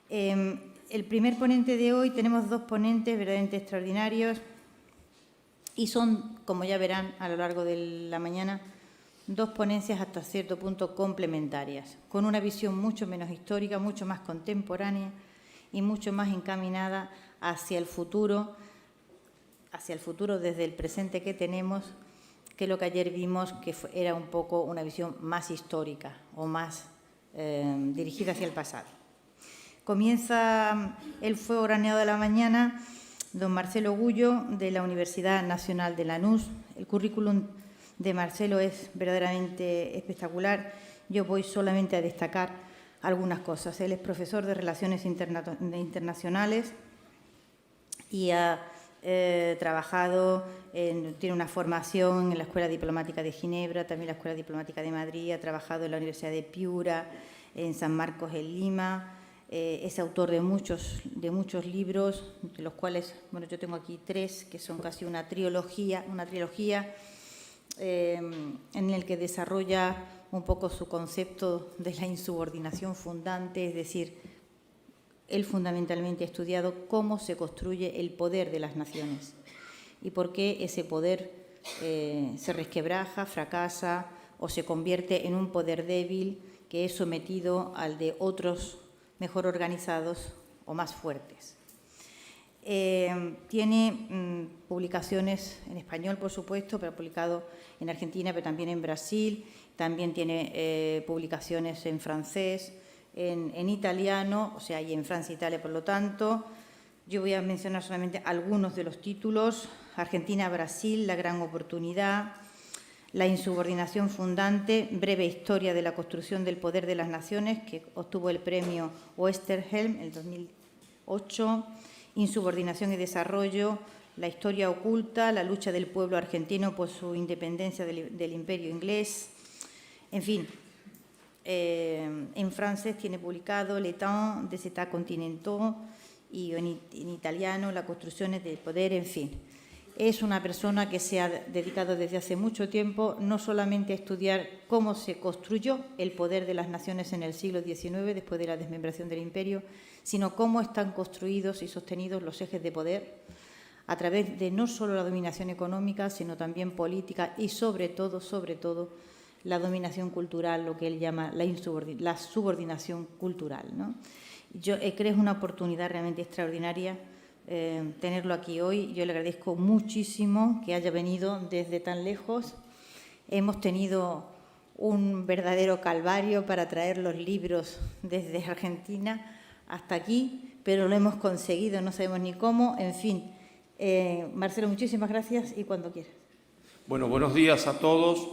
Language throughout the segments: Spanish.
El primer ponente de hoy, tenemos dos ponentes verdaderamente extraordinarios y son, como ya verán a lo largo de la mañana, dos ponencias hasta cierto punto complementarias, con una visión mucho menos histórica, mucho más contemporánea y mucho más encaminada hacia el futuro desde el presente que tenemos, que lo que ayer vimos que era un poco una visión más histórica o más dirigida hacia el pasado. Comienza el fuego graneado de la mañana, don Marcelo Gullo, de la Universidad Nacional de Lanús. El currículum de Marcelo es verdaderamente espectacular. Yo voy solamente a destacar algunas cosas. Él es profesor de Relaciones Internacionales y ha trabajado, tiene una formación en la Escuela Diplomática de Ginebra, también la Escuela Diplomática de Madrid, ha trabajado en la Universidad de Piura, en San Marcos, en Lima. Es autor de muchos libros, de los cuales, bueno, yo tengo aquí 3, que son casi una trilogía en el que desarrolla un poco su concepto de la insubordinación fundante, es decir, él fundamentalmente ha estudiado cómo se construye el poder de las naciones y por qué ese poder se resquebraja, fracasa o se convierte en un poder débil que es sometido al de otros mejor organizados o más fuertes. Tiene publicaciones en español, por supuesto, pero ha publicado en Argentina, pero también en Brasil. También tiene publicaciones en francés, en italiano, o sea, y en Francia e Italia, por lo tanto. Yo voy a mencionar solamente algunos de los títulos. Argentina-Brasil, la gran oportunidad. La insubordinación fundante, breve historia de la construcción del poder de las naciones, que obtuvo el premio Westerhelm en 2008. Insubordinación y desarrollo, la historia oculta, la lucha del pueblo argentino por su independencia del imperio inglés. En fin, en francés tiene publicado Les temps des États continentaux y en italiano las construcciones del poder, en fin. Es una persona que se ha dedicado desde hace mucho tiempo no solamente a estudiar cómo se construyó el poder de las naciones en el siglo XIX, después de la desmembración del imperio, sino cómo están construidos y sostenidos los ejes de poder a través de no solo la dominación económica, sino también política y sobre todo, la dominación cultural, lo que él llama la subordinación cultural, ¿no? Yo creo que es una oportunidad realmente extraordinaria tenerlo aquí hoy. Yo le agradezco muchísimo que haya venido desde tan lejos. Hemos tenido un verdadero calvario para traer los libros desde Argentina hasta aquí, pero lo hemos conseguido, no sabemos ni cómo. En fin, Marcelo, muchísimas gracias y cuando quieras. Bueno, buenos días a todos.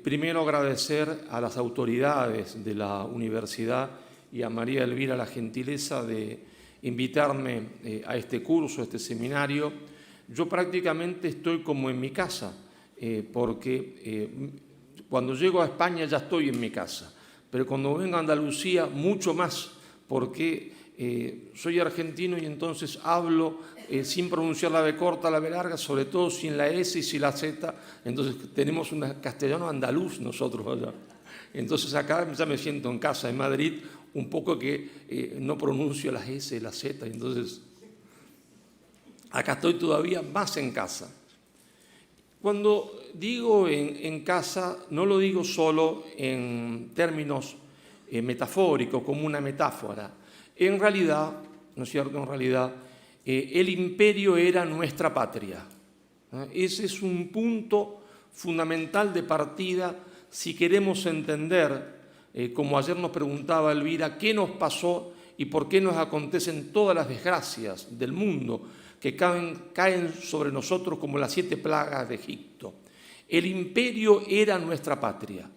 Primero agradecer a las autoridades de la universidad y a María Elvira la gentileza de invitarme a este curso, a este seminario. Yo prácticamente estoy como en mi casa, porque cuando llego a España ya estoy en mi casa, pero cuando vengo a Andalucía mucho más, porque soy argentino y entonces hablo sin pronunciar la B corta, la B larga, sobre todo sin la S y sin la Z, entonces tenemos un castellano andaluz nosotros allá. Entonces acá ya me siento en casa, en Madrid, un poco que no pronuncio las S y las Z, entonces acá estoy todavía más en casa. Cuando digo en casa, no lo digo solo en términos metafóricos, como una metáfora. En realidad, ¿no es cierto? En realidad, el imperio era nuestra patria. Ese es un punto fundamental de partida si queremos entender, como ayer nos preguntaba Elvira, qué nos pasó y por qué nos acontecen todas las desgracias del mundo que caen sobre nosotros como las 7 plagas de Egipto. El imperio era nuestra patria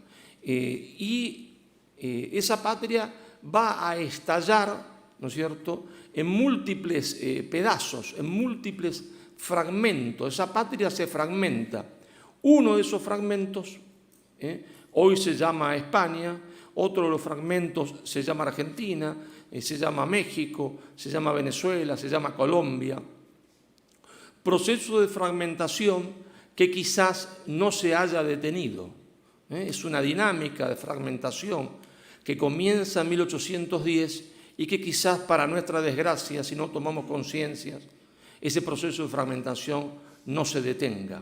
y esa patria va a estallar, ¿no es cierto?, en múltiples pedazos, en múltiples fragmentos. Esa patria se fragmenta. Uno de esos fragmentos hoy se llama España, otro de los fragmentos se llama Argentina, se llama México, se llama Venezuela, se llama Colombia. Proceso de fragmentación que quizás no se haya detenido. Es una dinámica de fragmentación que comienza en 1810 y que quizás para nuestra desgracia, si no tomamos conciencia, ese proceso de fragmentación no se detenga.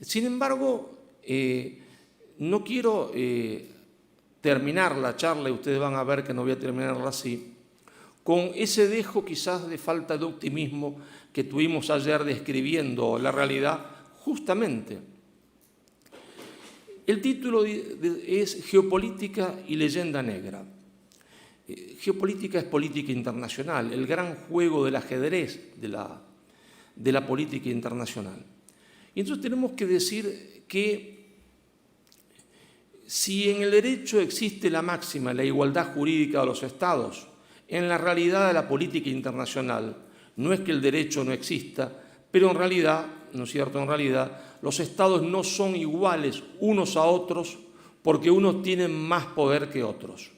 Sin embargo, no quiero terminar la charla, y ustedes van a ver que no voy a terminarla así, con ese dejo quizás de falta de optimismo que tuvimos ayer describiendo la realidad justamente. El título es Geopolítica y leyenda negra. Geopolítica es política internacional, el gran juego del ajedrez de la política internacional. Y entonces tenemos que decir que si en el derecho existe la máxima, la igualdad jurídica de los Estados, en la realidad de la política internacional no es que el derecho no exista, pero en realidad, ¿no es cierto?, en realidad los Estados no son iguales unos a otros porque unos tienen más poder que otros.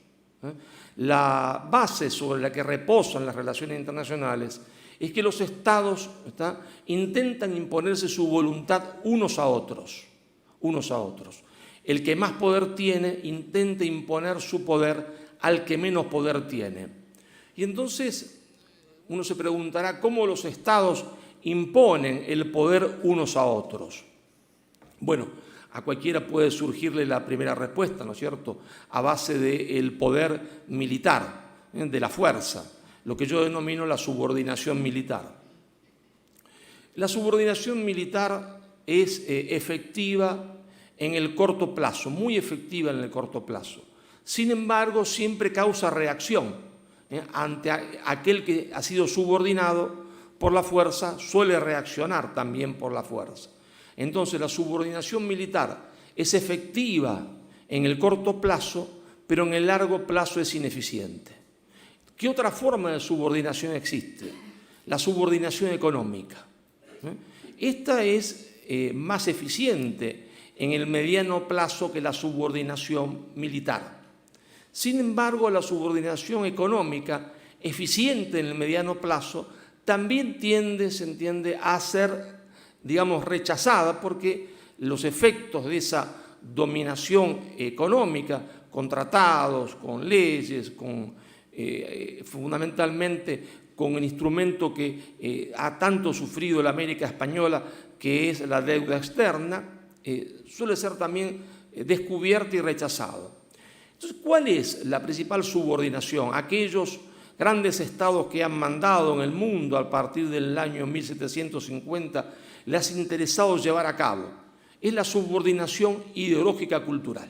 La base sobre la que reposan las relaciones internacionales es que los Estados intentan imponerse su voluntad unos a otros. El que más poder tiene intenta imponer su poder al que menos poder tiene. Y entonces uno se preguntará cómo los Estados imponen el poder unos a otros. Bueno, a cualquiera puede surgirle la primera respuesta, ¿no es cierto?, a base del poder militar, de la fuerza, lo que yo denomino la subordinación militar. La subordinación militar es efectiva en el corto plazo, muy efectiva en el corto plazo. Sin embargo, siempre causa reacción ante aquel que ha sido subordinado por la fuerza, suele reaccionar también por la fuerza. Entonces, la subordinación militar es efectiva en el corto plazo, pero en el largo plazo es ineficiente. ¿Qué otra forma de subordinación existe? La subordinación económica. Esta es más eficiente en el mediano plazo que la subordinación militar. Sin embargo, la subordinación económica, eficiente en el mediano plazo, también se entiende, a ser, digamos, rechazada porque los efectos de esa dominación económica, con tratados, con leyes, fundamentalmente con el instrumento que ha tanto sufrido la América española, que es la deuda externa, suele ser también descubierta y rechazado. Entonces, ¿cuál es la principal subordinación? Aquellos grandes estados que han mandado en el mundo a partir del año 1750 les ha interesado llevar a cabo. Es la subordinación ideológica cultural.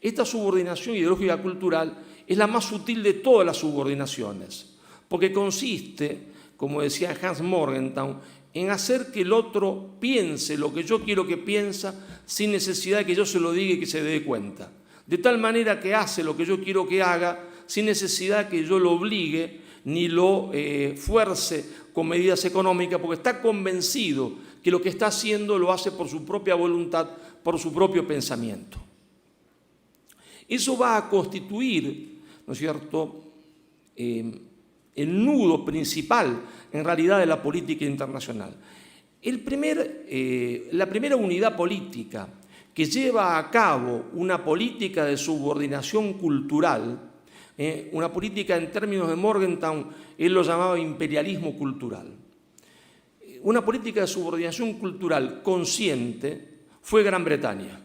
Esta subordinación ideológica cultural es la más sutil de todas las subordinaciones, porque consiste, como decía Hans Morgenthau, en hacer que el otro piense lo que yo quiero que piensa sin necesidad de que yo se lo diga y que se dé cuenta. De tal manera que hace lo que yo quiero que haga sin necesidad de que yo lo obligue ni lo fuerce con medidas económicas, porque está convencido que lo que está haciendo lo hace por su propia voluntad, por su propio pensamiento. Eso va a constituir, ¿no es cierto?, el nudo principal, en realidad, de la política internacional. La primera unidad política que lleva a cabo una política de subordinación cultural, una política en términos de Morgenthau, él lo llamaba imperialismo cultural. Una política de subordinación cultural consciente fue Gran Bretaña.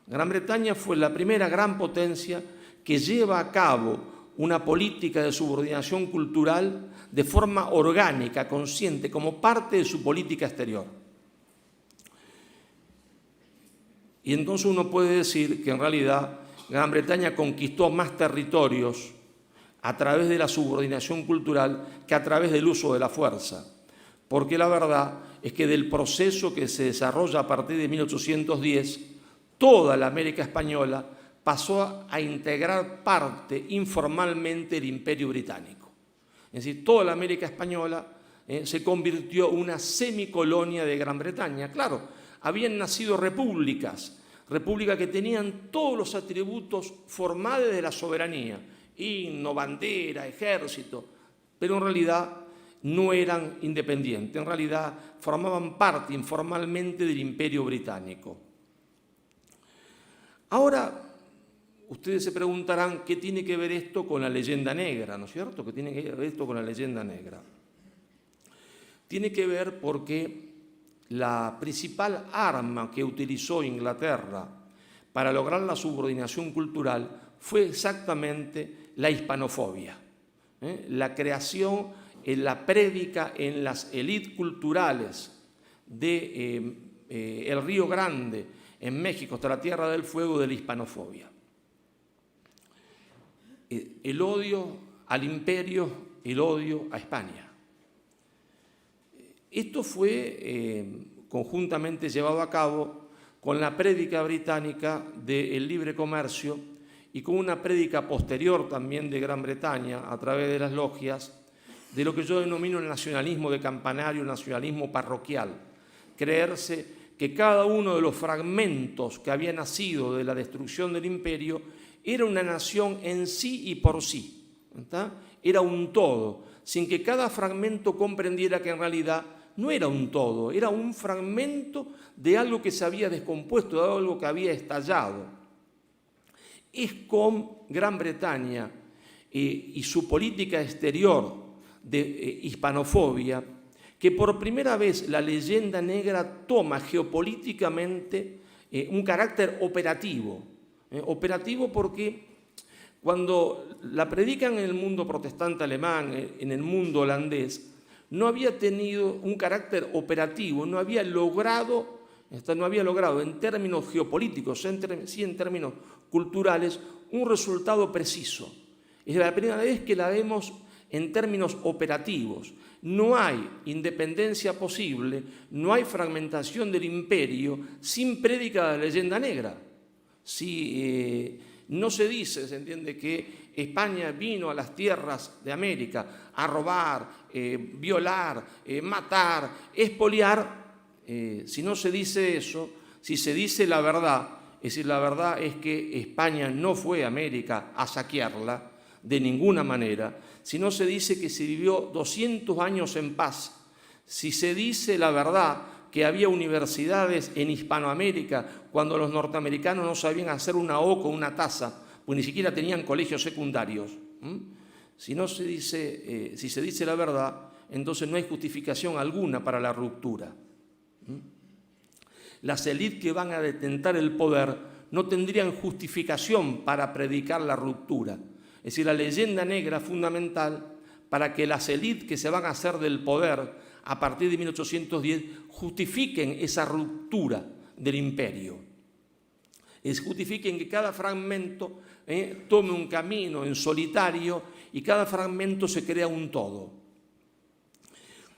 Gran Bretaña fue la primera gran potencia que lleva a cabo una política de subordinación cultural de forma orgánica, consciente, como parte de su política exterior. Y entonces uno puede decir que en realidad Gran Bretaña conquistó más territorios a través de la subordinación cultural que a través del uso de la fuerza, porque la verdad es que del proceso que se desarrolla a partir de 1810, toda la América española pasó a integrar parte informalmente del Imperio Británico. Es decir, toda la América española se convirtió en una semicolonia de Gran Bretaña. Claro, habían nacido repúblicas que tenían todos los atributos formales de la soberanía, himno, bandera, ejército, pero en realidad no eran independientes, en realidad formaban parte informalmente del Imperio Británico. Ahora, Ustedes se preguntarán qué tiene que ver esto con la leyenda negra, ¿no es cierto? ¿Qué tiene que ver esto con la leyenda negra? Tiene que ver porque la principal arma que utilizó Inglaterra para lograr la subordinación cultural fue exactamente la hispanofobia, la creación, la prédica en las élites culturales de el Río Grande, en México, hasta la Tierra del Fuego, de la hispanofobia. El odio al imperio, el odio a España. Esto fue conjuntamente llevado a cabo con la prédica británica del libre comercio y con una prédica posterior también de Gran Bretaña a través de las logias, de lo que yo denomino el nacionalismo de campanario, el nacionalismo parroquial. Creerse que cada uno de los fragmentos que había nacido de la destrucción del imperio era una nación en sí y por sí, ¿está? Era un todo, sin que cada fragmento comprendiera que en realidad no era un todo, era un fragmento de algo que se había descompuesto, de algo que había estallado. Es con Gran Bretaña y su política exterior de hispanofobia que por primera vez la leyenda negra toma geopolíticamente un carácter operativo. Operativo porque cuando la predican en el mundo protestante alemán, en el mundo holandés, no había tenido un carácter operativo, no había logrado en términos geopolíticos, sí en términos culturales, un resultado preciso. Es la primera vez que la vemos en términos operativos. No hay independencia posible, no hay fragmentación del imperio sin prédica de la leyenda negra. Si no se dice, se entiende que España vino a las tierras de América a robar, violar, matar, expoliar, si no se dice eso, si se dice la verdad, es decir, la verdad es que España no fue a América a saquearla de ninguna manera, si no se dice que se vivió 200 años en paz, si se dice la verdad que había universidades en Hispanoamérica cuando los norteamericanos no sabían hacer una O con una taza, pues ni siquiera tenían colegios secundarios. Si se dice la verdad, entonces no hay justificación alguna para la ruptura. Las élites que van a detentar el poder no tendrían justificación para predicar la ruptura. Es decir, la leyenda negra es fundamental para que las élites que se van a hacer del poder a partir de 1810 justifiquen esa ruptura del imperio. Justifiquen que cada fragmento tome un camino en solitario y cada fragmento se crea un todo.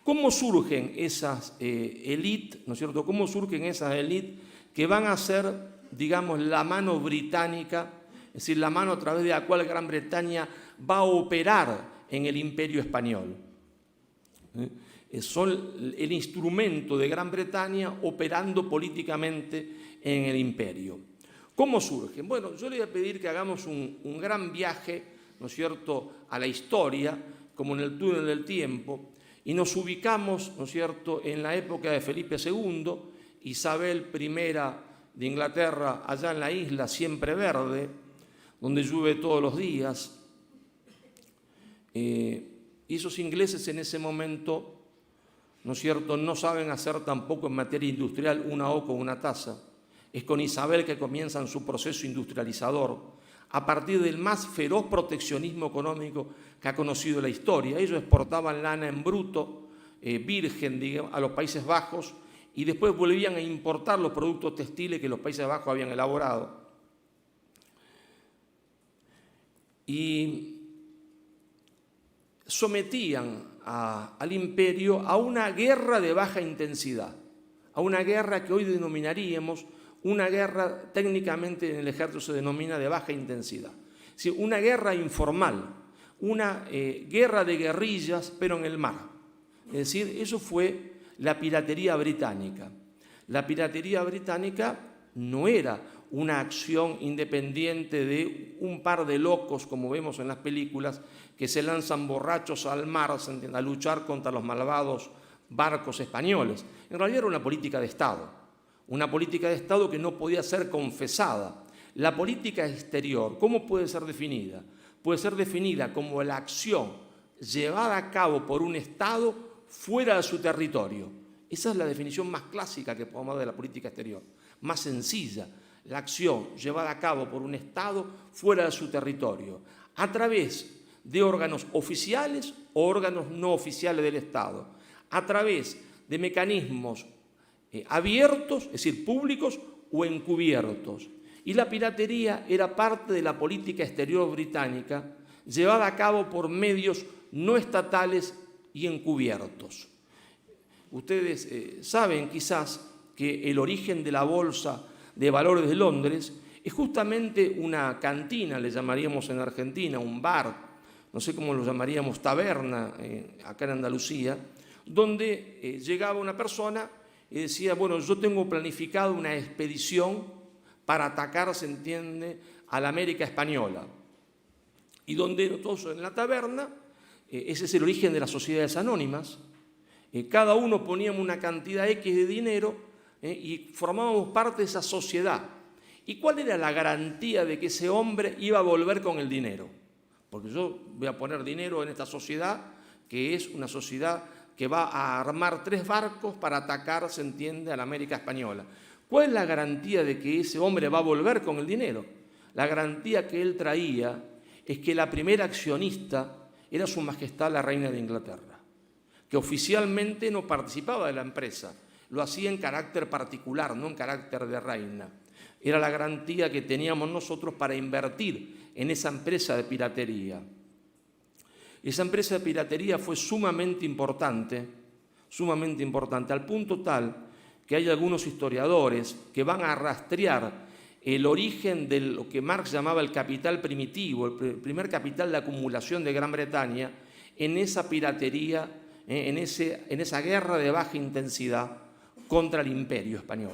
¿Cómo surgen esas élites, ¿no es cierto? ¿Cómo surgen esas élites que van a ser, digamos, la mano británica, es decir, la mano a través de la cual Gran Bretaña va a operar en el imperio español? Son el instrumento de Gran Bretaña operando políticamente en el imperio. ¿Cómo surgen? Bueno, yo le voy a pedir que hagamos un gran viaje, ¿no es cierto?, a la historia, como en el túnel del tiempo, y nos ubicamos, ¿no es cierto?, en la época de Felipe II, Isabel I de Inglaterra, allá en la isla Siempre Verde, donde llueve todos los días. Y esos ingleses en ese momento, ¿no es cierto?, no saben hacer tampoco en materia industrial una O con una taza. Es con Isabel que comienzan su proceso industrializador a partir del más feroz proteccionismo económico que ha conocido la historia. Ellos exportaban lana en bruto, virgen, digamos, a los Países Bajos y después volvían a importar los productos textiles que los Países Bajos habían elaborado. Y sometían al imperio a una guerra de baja intensidad, a una guerra que hoy denominaríamos una guerra, técnicamente en el ejército se denomina de baja intensidad. Es decir, una guerra informal, una guerra de guerrillas, pero en el mar. Es decir, eso fue la piratería británica. La piratería británica no era una acción independiente de un par de locos, como vemos en las películas, que se lanzan borrachos al mar a luchar contra los malvados barcos españoles. En realidad era una política de Estado que no podía ser confesada. La política exterior, ¿cómo puede ser definida? Puede ser definida como la acción llevada a cabo por un Estado fuera de su territorio. Esa es la definición más clásica que podemos dar de la política exterior, más sencilla. La acción llevada a cabo por un Estado fuera de su territorio, a través de órganos oficiales o órganos no oficiales del Estado, a través de mecanismos abiertos, es decir, públicos o encubiertos. Y la piratería era parte de la política exterior británica llevada a cabo por medios no estatales y encubiertos. Ustedes saben quizás que el origen de la Bolsa de Valores de Londres es justamente una cantina, le llamaríamos en Argentina, un bar, no sé cómo lo llamaríamos, taberna, acá en Andalucía, donde llegaba una persona y decía, bueno, yo tengo planificado una expedición para atacar, se entiende, a la América española. Y donde todos en la taberna, ese es el origen de las sociedades anónimas, cada uno poníamos una cantidad X de dinero y formábamos parte de esa sociedad. ¿Y cuál era la garantía de que ese hombre iba a volver con el dinero? Porque yo voy a poner dinero en esta sociedad, que es una sociedad que va a armar 3 barcos para atacar, se entiende, a la América española. ¿Cuál es la garantía de que ese hombre va a volver con el dinero? La garantía que él traía es que la primera accionista era Su Majestad la Reina de Inglaterra, que oficialmente no participaba de la empresa, lo hacía en carácter particular, no en carácter de reina. Era la garantía que teníamos nosotros para invertir en esa empresa de piratería. Esa empresa de piratería fue sumamente importante, al punto tal que hay algunos historiadores que van a rastrear el origen de lo que Marx llamaba el capital primitivo, el primer capital de acumulación de Gran Bretaña, en esa piratería, en esa guerra de baja intensidad contra el Imperio español.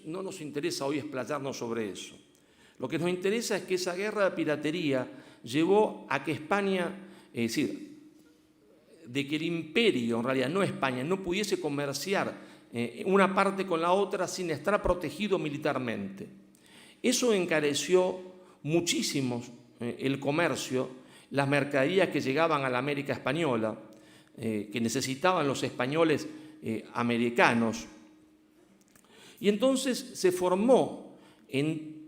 No nos interesa hoy explayarnos sobre eso. Lo que nos interesa es que esa guerra de piratería llevó a que España, es decir, de que el imperio, en realidad no España, no pudiese comerciar una parte con la otra sin estar protegido militarmente. Eso encareció muchísimo el comercio, las mercaderías que llegaban a la América española, que necesitaban los españoles americanos. Y entonces se formó en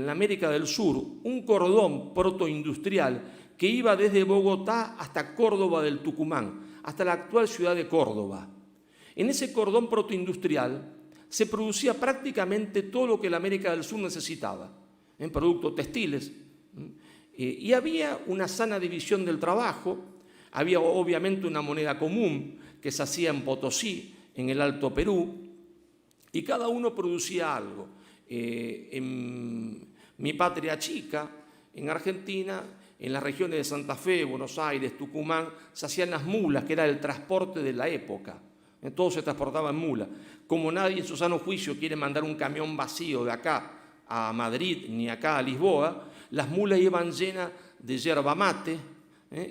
la América del Sur un cordón protoindustrial que iba desde Bogotá hasta Córdoba del Tucumán, hasta la actual ciudad de Córdoba. En ese cordón protoindustrial se producía prácticamente todo lo que la América del Sur necesitaba, en productos textiles. Y había una sana división del trabajo, había obviamente una moneda común que se hacía en Potosí, en el Alto Perú, y cada uno producía algo. En mi patria chica, en Argentina, en las regiones de Santa Fe, Buenos Aires, Tucumán, se hacían las mulas, que era el transporte de la época. Todo se transportaba en mula. Como nadie en su sano juicio quiere mandar un camión vacío de acá a Madrid ni acá a Lisboa, las mulas iban llenas de yerba mate,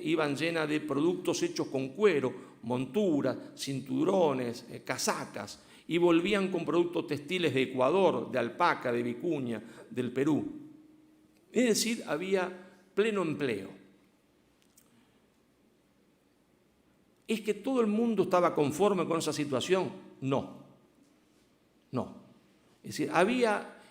iban llenas de productos hechos con cuero, monturas, cinturones, casacas, y volvían con productos textiles de Ecuador, de alpaca, de vicuña, del Perú. Es decir, había pleno empleo. ¿Es que todo el mundo estaba conforme con esa situación? No. Es decir, había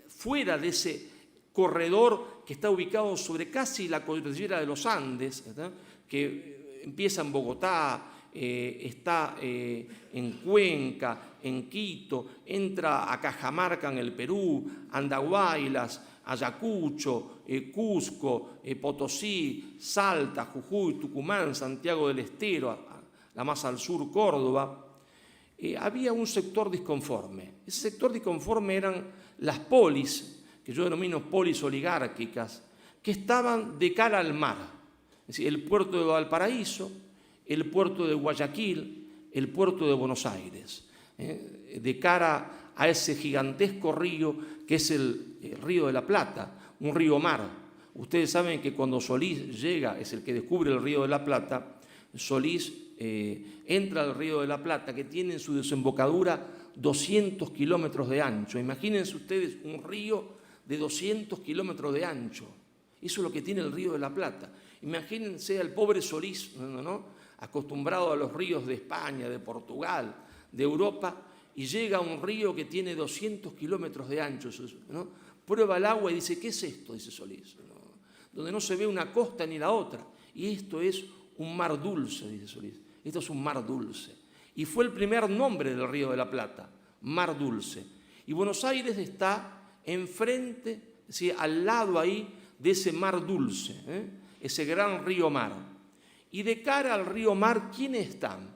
fuera de ese corredor que está ubicado sobre casi la cordillera de los Andes, ¿verdad?, que empieza en Bogotá, está en Cuenca, en Quito, entra a Cajamarca en el Perú, Andahuaylas, Ayacucho, Cusco, Potosí, Salta, Jujuy, Tucumán, Santiago del Estero, la más al sur Córdoba, había un sector disconforme. Ese sector disconforme eran las polis, que yo denomino polis oligárquicas, que estaban de cara al mar. Es decir, el puerto de Valparaíso, el puerto de Guayaquil, el puerto de Buenos Aires, de cara a ese gigantesco río que es el Río de la Plata, un río mar. Ustedes saben que cuando Solís llega, es el que descubre el Río de la Plata, Solís entra al Río de la Plata, que tiene en su desembocadura 200 kilómetros de ancho. Imagínense ustedes un río de 200 kilómetros de ancho. Eso es lo que tiene el Río de la Plata. Imagínense al pobre Solís, ¿no?, acostumbrado a los ríos de España, de Portugal, de Europa, y llega a un río que tiene 200 kilómetros de ancho, ¿no? Prueba el agua y dice, ¿qué es esto?, dice Solís, ¿no?, donde no se ve una costa ni la otra. Y esto es un mar dulce, dice Solís. Esto es un mar dulce. Y fue el primer nombre del Río de la Plata, Mar Dulce. Y Buenos Aires está enfrente, ¿sí?, al lado ahí de ese mar dulce, ese gran río mar. Y de cara al río mar, ¿quiénes están?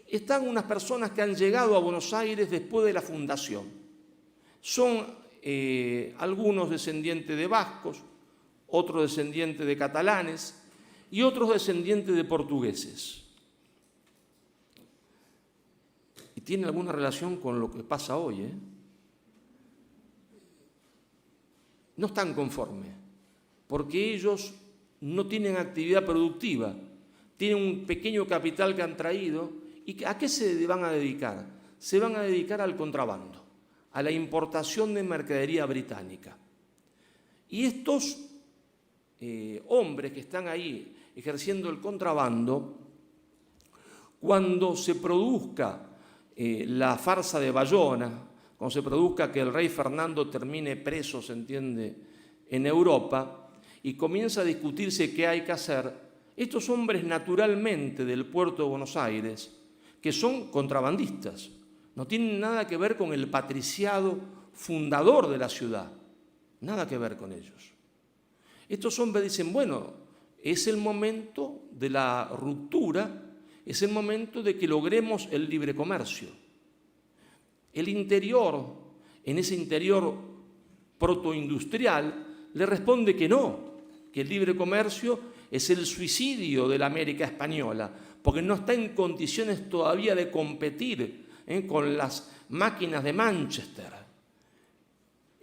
Están unas personas que han llegado a Buenos Aires después de la fundación. Son algunos descendientes de vascos, otros descendientes de catalanes y otros descendientes de portugueses. Y tiene alguna relación con lo que pasa hoy, No están conformes, porque ellos no tienen actividad productiva, tienen un pequeño capital que han traído. ¿Y a qué se van a dedicar? Se van a dedicar al contrabando, a la importación de mercadería británica. Y estos hombres que están ahí ejerciendo el contrabando, cuando se produzca la farsa de Bayona, cuando se produzca que el rey Fernando termine preso, se entiende, en Europa, y comienza a discutirse qué hay que hacer, estos hombres naturalmente del puerto de Buenos Aires, que son contrabandistas, no tienen nada que ver con el patriciado fundador de la ciudad, nada que ver con ellos. Estos hombres dicen, bueno, es el momento de la ruptura, es el momento de que logremos el libre comercio. El interior, en ese interior protoindustrial, le responde que no, que el libre comercio es el suicidio de la América española, porque no está en condiciones todavía de competir con las máquinas de Manchester.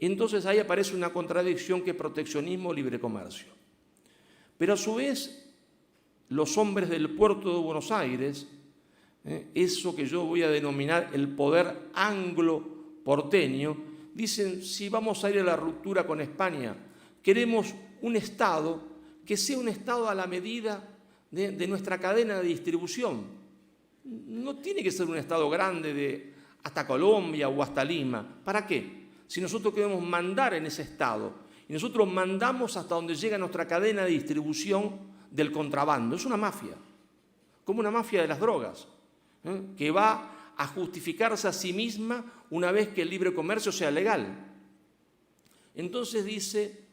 Y entonces ahí aparece una contradicción que es proteccionismo o libre comercio. Pero a su vez, los hombres del puerto de Buenos Aires, eso que yo voy a denominar el poder anglo-porteño, dicen, si vamos a ir a la ruptura con España, queremos un Estado que sea un Estado a la medida de nuestra cadena de distribución. No tiene que ser un Estado grande hasta Colombia o hasta Lima. ¿Para qué? Si nosotros queremos mandar en ese Estado, y nosotros mandamos hasta donde llega nuestra cadena de distribución del contrabando. Es una mafia, como una mafia de las drogas, que va a justificarse a sí misma una vez que el libre comercio sea legal. Entonces dice,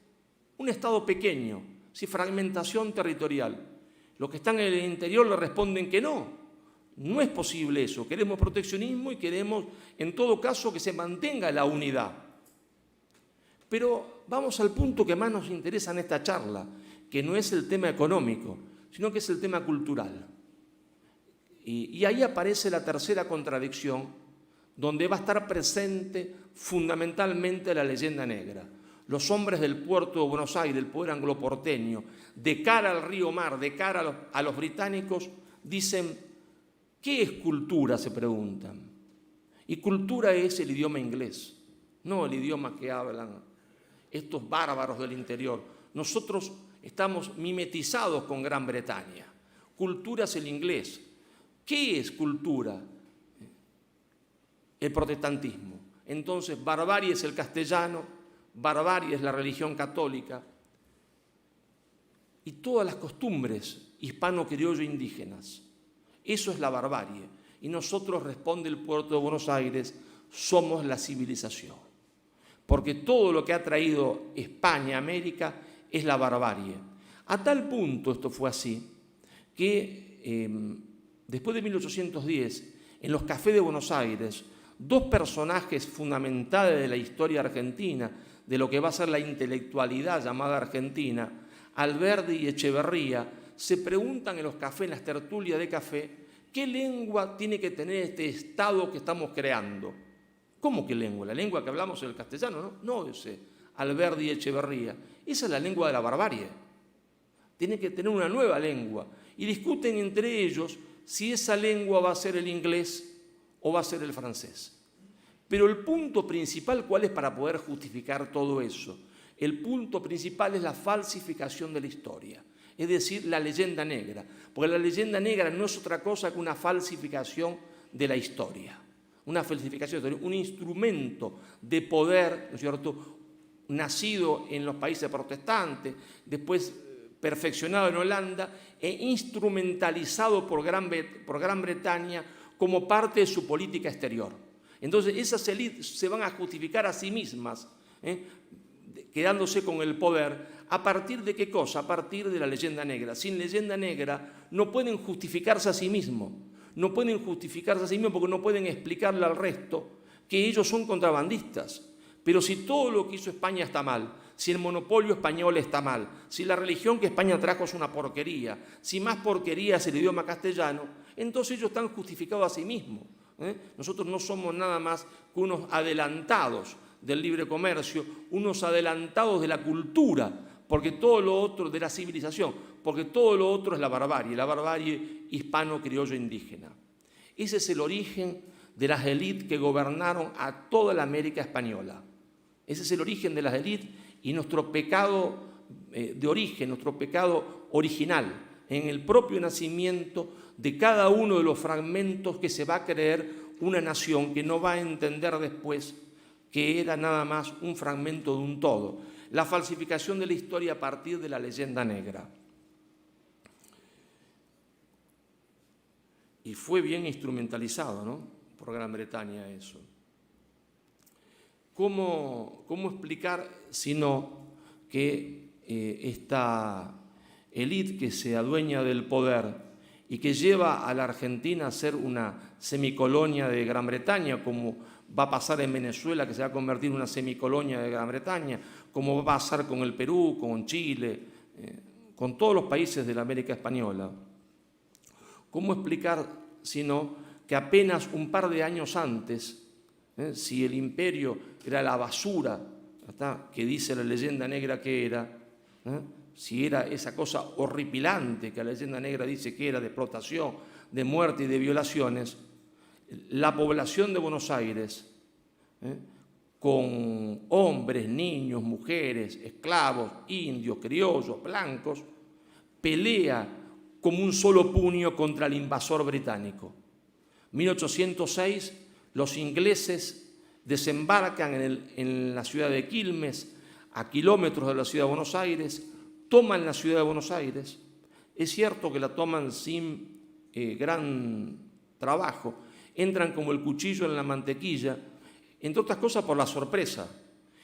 un Estado pequeño, fragmentación territorial. Los que están en el interior le responden que no es posible eso. Queremos proteccionismo y queremos, en todo caso, que se mantenga la unidad. Pero vamos al punto que más nos interesa en esta charla, que no es el tema económico, sino que es el tema cultural. Y ahí aparece la tercera contradicción, donde va a estar presente fundamentalmente la leyenda negra. Los hombres del puerto de Buenos Aires, del poder angloporteño, de cara al río Mar, de cara a los británicos, dicen, ¿qué es cultura?, se preguntan. Y cultura es el idioma inglés, no el idioma que hablan estos bárbaros del interior. Nosotros estamos mimetizados con Gran Bretaña. Cultura es el inglés. ¿Qué es cultura? El protestantismo. Entonces, barbarie es el castellano, barbarie es la religión católica y todas las costumbres hispano-criollo indígenas. Eso es la barbarie. Y nosotros, responde el puerto de Buenos Aires, somos la civilización. Porque todo lo que ha traído España a América es la barbarie. A tal punto esto fue así, que después de 1810, en los cafés de Buenos Aires, dos personajes fundamentales de la historia argentina, de lo que va a ser la intelectualidad llamada Argentina, Alberdi y Echeverría, se preguntan en los cafés, en las tertulias de café, ¿qué lengua tiene que tener este Estado que estamos creando? ¿Cómo qué lengua? ¿La lengua que hablamos en el castellano? No, dice Alberdi y Echeverría. Esa es la lengua de la barbarie. Tiene que tener una nueva lengua. Y discuten entre ellos si esa lengua va a ser el inglés o va a ser el francés. Pero el punto principal, ¿cuál es para poder justificar todo eso? El punto principal es la falsificación de la historia, es decir, la leyenda negra, porque la leyenda negra no es otra cosa que una falsificación de la historia, una falsificación de la historia, un instrumento de poder, ¿no es cierto?, nacido en los países protestantes, después perfeccionado en Holanda e instrumentalizado por Gran Bretaña como parte de su política exterior. Entonces esas élites se van a justificar a sí mismas, quedándose con el poder. ¿A partir de qué cosa? A partir de la leyenda negra. Sin leyenda negra no pueden justificarse a sí mismos. No pueden justificarse a sí mismos porque no pueden explicarle al resto que ellos son contrabandistas. Pero si todo lo que hizo España está mal, si el monopolio español está mal, si la religión que España trajo es una porquería, si más porquería es el idioma castellano, entonces ellos están justificados a sí mismos. Nosotros no somos nada más que unos adelantados del libre comercio, unos adelantados de la cultura, porque todo lo otro, de la civilización, porque todo lo otro es la barbarie hispano-criollo indígena. Ese es el origen de las élites que gobernaron a toda la América española. Ese es el origen de las élites y nuestro pecado de origen, nuestro pecado original, en el propio nacimiento de cada uno de los fragmentos que se va a creer una nación que no va a entender después que era nada más un fragmento de un todo. La falsificación de la historia a partir de la leyenda negra. Y fue bien instrumentalizado, ¿no?, por Gran Bretaña eso. ¿Cómo explicar sino que esta élite que se adueña del poder y que lleva a la Argentina a ser una semicolonia de Gran Bretaña, como va a pasar en Venezuela, que se va a convertir en una semicolonia de Gran Bretaña, como va a pasar con el Perú, con Chile, con todos los países de la América Española? ¿Cómo explicar sino que apenas un par de años antes, si el imperio era la basura, ¿verdad?, que dice la leyenda negra que era, si era esa cosa horripilante que la leyenda negra dice que era, de explotación, de muerte y de violaciones, la población de Buenos Aires, con hombres, niños, mujeres, esclavos, indios, criollos, blancos, pelea como un solo puño contra el invasor británico. 1806, los ingleses desembarcan en la ciudad de Quilmes, a kilómetros de la ciudad de Buenos Aires, toman la ciudad de Buenos Aires. Es cierto que la toman sin gran trabajo, entran como el cuchillo en la mantequilla, entre otras cosas por la sorpresa,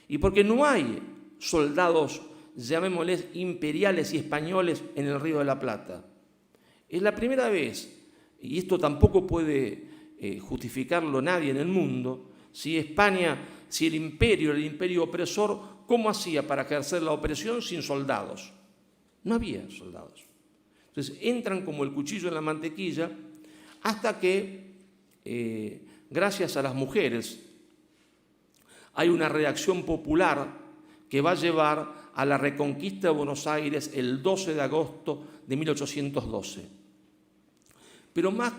y porque no hay soldados, llamémosles imperiales y españoles, en el Río de la Plata. Es la primera vez, y esto tampoco puede justificarlo nadie en el mundo, si España, si el imperio opresor, ¿cómo hacía para ejercer la opresión sin soldados? No había soldados. Entonces entran como el cuchillo en la mantequilla hasta que, gracias a las mujeres, hay una reacción popular que va a llevar a la reconquista de Buenos Aires el 12 de agosto de 1812. Pero más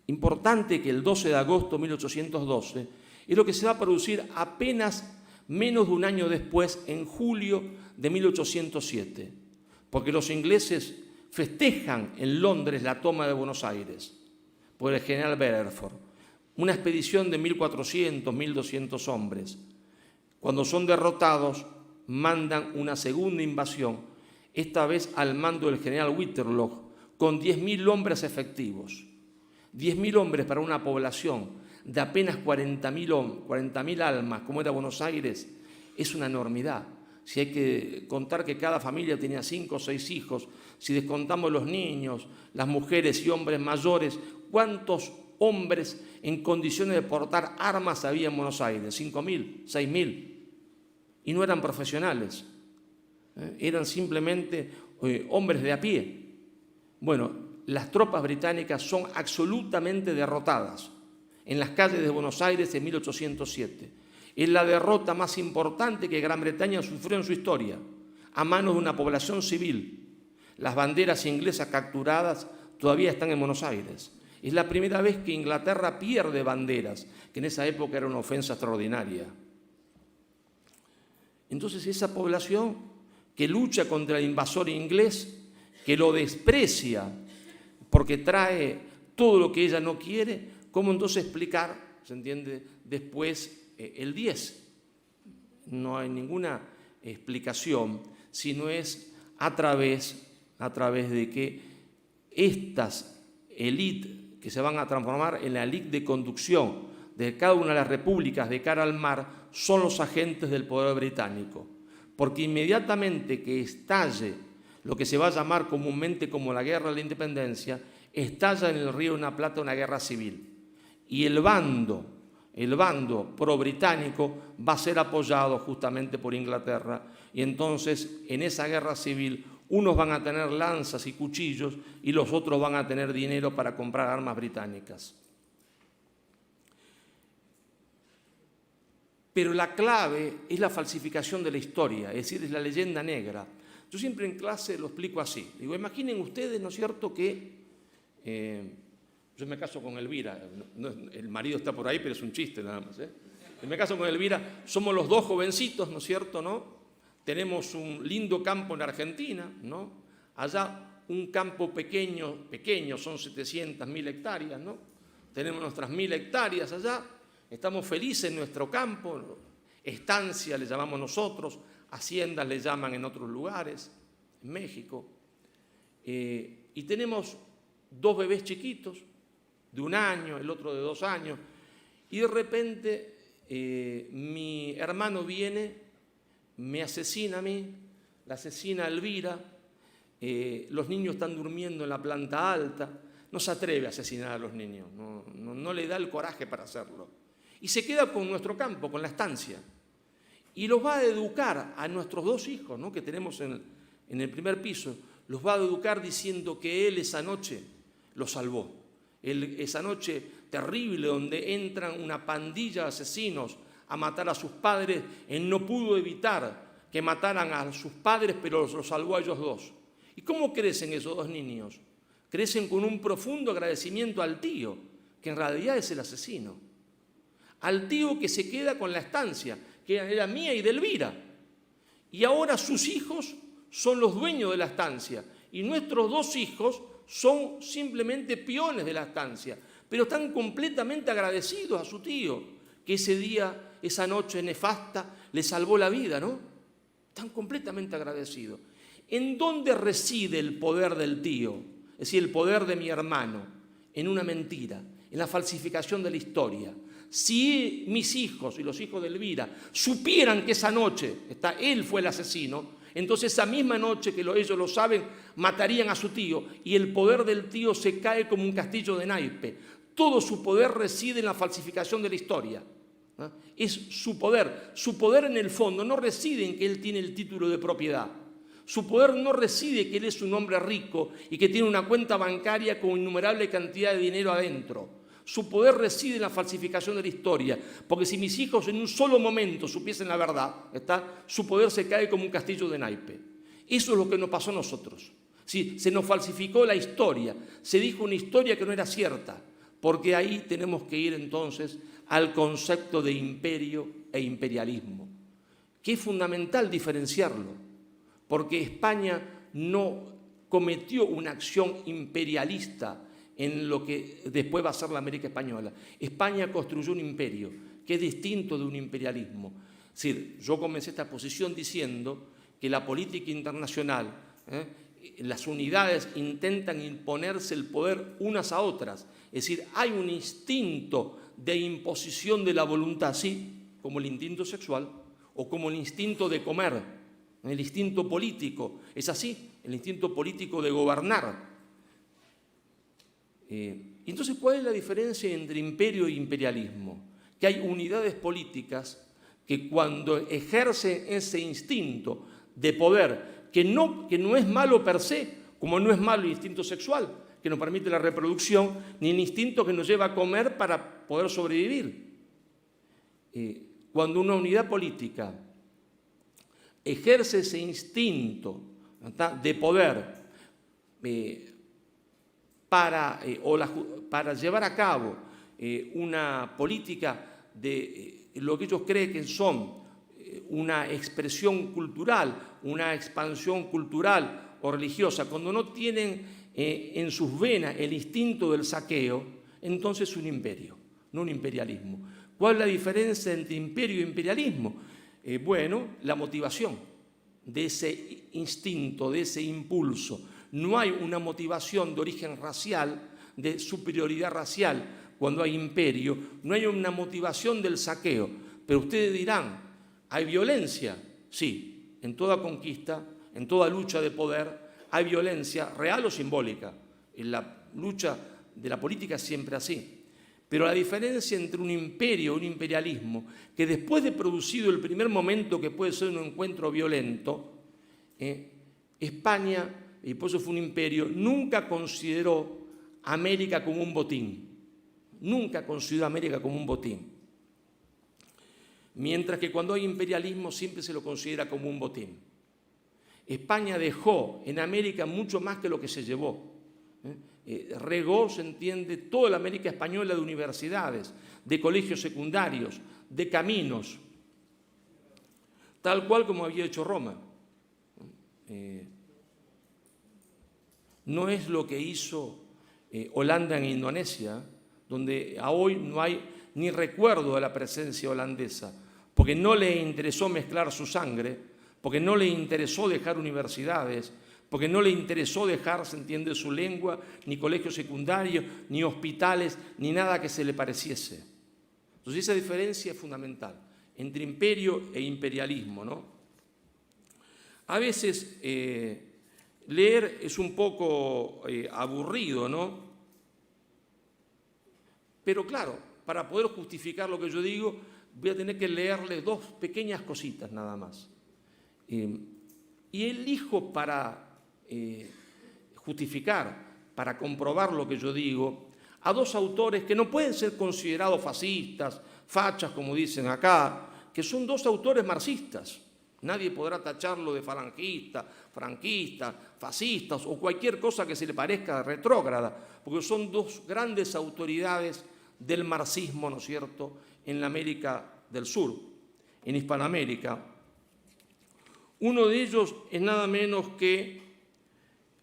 importante que el 12 de agosto de 1812 es lo que se va a producir apenas menos de un año después, en julio de 1807, porque los ingleses festejan en Londres la toma de Buenos Aires por el general Bedford, una expedición de 1.400, 1.200 hombres. Cuando son derrotados, mandan una segunda invasión, esta vez al mando del general Whitterlock, con 10.000 hombres efectivos. 10.000 hombres para una población de apenas 40.000 almas, como era Buenos Aires, es una enormidad. Si hay que contar que cada familia tenía 5 o 6 hijos, si descontamos los niños, las mujeres y hombres mayores, ¿cuántos hombres en condiciones de portar armas había en Buenos Aires? 5.000, 6.000. Y no eran profesionales, eran simplemente hombres de a pie. Bueno, las tropas británicas son absolutamente derrotadas en las calles de Buenos Aires en 1807. Es la derrota más importante que Gran Bretaña sufrió en su historia, a manos de una población civil. Las banderas inglesas capturadas todavía están en Buenos Aires. Es la primera vez que Inglaterra pierde banderas, que en esa época era una ofensa extraordinaria. Entonces esa población que lucha contra el invasor inglés, que lo desprecia porque trae todo lo que ella no quiere, ¿cómo entonces explicar, se entiende, después el 10? No hay ninguna explicación, sino es a través de que estas élites que se van a transformar en la élite de conducción de cada una de las repúblicas de cara al mar son los agentes del poder británico. Porque inmediatamente que estalle lo que se va a llamar comúnmente como la Guerra de la Independencia, estalla en el Río de la Plata una guerra civil. Y el bando pro-británico va a ser apoyado justamente por Inglaterra. Y entonces, en esa guerra civil, unos van a tener lanzas y cuchillos y los otros van a tener dinero para comprar armas británicas. Pero la clave es la falsificación de la historia, es decir, es la leyenda negra. Yo siempre en clase lo explico así. Digo, imaginen ustedes, ¿no es cierto?, que yo me caso con Elvira. El marido está por ahí, pero es un chiste nada más. Yo me caso con Elvira, somos los dos jovencitos, ¿no es cierto?, ¿no? Tenemos un lindo campo en Argentina, ¿no? Allá un campo pequeño, son 700.000 hectáreas, ¿no? Tenemos nuestras 1.000 hectáreas allá, estamos felices en nuestro campo, estancia le llamamos nosotros, haciendas le llaman en otros lugares, en México. Y tenemos 2 bebés chiquitos, de 1 año, el otro de 2 años, y de repente mi hermano viene, me asesina a mí, la asesina a Elvira, los niños están durmiendo en la planta alta, no se atreve a asesinar a los niños, no le da el coraje para hacerlo. Y se queda con nuestro campo, con la estancia, y los va a educar a nuestros 2 hijos, ¿no?, que tenemos en el primer piso, los va a educar diciendo que él esa noche los salvó. Esa noche terrible donde entran una pandilla de asesinos a matar a sus padres, él no pudo evitar que mataran a sus padres, pero los salvó a ellos 2. ¿Y cómo crecen esos 2 niños? Crecen con un profundo agradecimiento al tío, que en realidad es el asesino. Al tío que se queda con la estancia, que era mía y de Elvira. Y ahora sus hijos son los dueños de la estancia. Y nuestros 2 hijos son simplemente peones de la estancia. Pero están completamente agradecidos a su tío, que ese día, esa noche nefasta, le salvó la vida, ¿no? Están completamente agradecidos. ¿En dónde reside el poder del tío? Es decir, el poder de mi hermano. En una mentira, en la falsificación de la historia. Si mis hijos y los hijos de Elvira supieran que esa noche él fue el asesino, entonces esa misma noche que ellos lo saben, matarían a su tío y el poder del tío se cae como un castillo de naipe. Todo su poder reside en la falsificación de la historia. ¿No? Es su poder en el fondo no reside en que él tiene el título de propiedad. Su poder no reside en que él es un hombre rico y que tiene una cuenta bancaria con innumerable cantidad de dinero adentro. Su poder reside en la falsificación de la historia, porque si mis hijos en un solo momento supiesen la verdad, su poder se cae como un castillo de naipe. Eso es lo que nos pasó a nosotros. Sí, se nos falsificó la historia, se dijo una historia que no era cierta, porque ahí tenemos que ir entonces al concepto de imperio e imperialismo, que es fundamental diferenciarlo, porque España no cometió una acción imperialista en lo que después va a ser la América Española. España construyó un imperio que es distinto de un imperialismo. Es decir, yo comencé esta posición diciendo que la política internacional, las unidades intentan imponerse el poder unas a otras. Es decir, hay un instinto de imposición de la voluntad, así como el instinto sexual o como el instinto de comer, el instinto político. Es así, el instinto político de gobernar. Entonces, ¿cuál es la diferencia entre imperio e imperialismo? Que hay unidades políticas que cuando ejercen ese instinto de poder, que no es malo per se, como no es malo el instinto sexual, que nos permite la reproducción, ni el instinto que nos lleva a comer para poder sobrevivir. Cuando una unidad política ejerce ese instinto de poder para llevar a cabo una política de lo que ellos creen que son una expresión cultural, una expansión cultural o religiosa, cuando no tienen en sus venas el instinto del saqueo, entonces es un imperio, no un imperialismo. ¿Cuál es la diferencia entre imperio e imperialismo? Bueno, la motivación de ese instinto, de ese impulso. No hay una motivación de origen racial, de superioridad racial. Cuando hay imperio, no hay una motivación del saqueo. Pero ustedes dirán, ¿hay violencia? Sí, en toda conquista, en toda lucha de poder, hay violencia real o simbólica. En la lucha de la política es siempre así. Pero la diferencia entre un imperio y un imperialismo, que después de producido el primer momento que puede ser un encuentro violento, España, y por eso fue un imperio, nunca consideró América como un botín. Nunca consideró América como un botín. Mientras que cuando hay imperialismo siempre se lo considera como un botín. España dejó en América mucho más que lo que se llevó. Regó, se entiende, toda la América española de universidades, de colegios secundarios, de caminos, tal cual como había hecho Roma. No es lo que hizo Holanda en Indonesia, donde a hoy no hay ni recuerdo de la presencia holandesa, porque no le interesó mezclar su sangre, porque no le interesó dejar universidades, porque no le interesó dejar, se entiende, su lengua, ni colegios secundarios, ni hospitales, ni nada que se le pareciese. Entonces esa diferencia es fundamental entre imperio e imperialismo, ¿no? A veces leer es un poco aburrido, ¿no? Pero claro, para poder justificar lo que yo digo, voy a tener que leerle dos pequeñas cositas nada más. Y elijo para justificar, para comprobar lo que yo digo, a dos autores que no pueden ser considerados fascistas, fachas, como dicen acá, que son dos autores marxistas. Nadie podrá tacharlo de falangista, franquista, fascistas o cualquier cosa que se le parezca retrógrada, porque son dos grandes autoridades del marxismo, ¿no es cierto?, en la América del Sur, en Hispanoamérica. Uno de ellos es nada menos que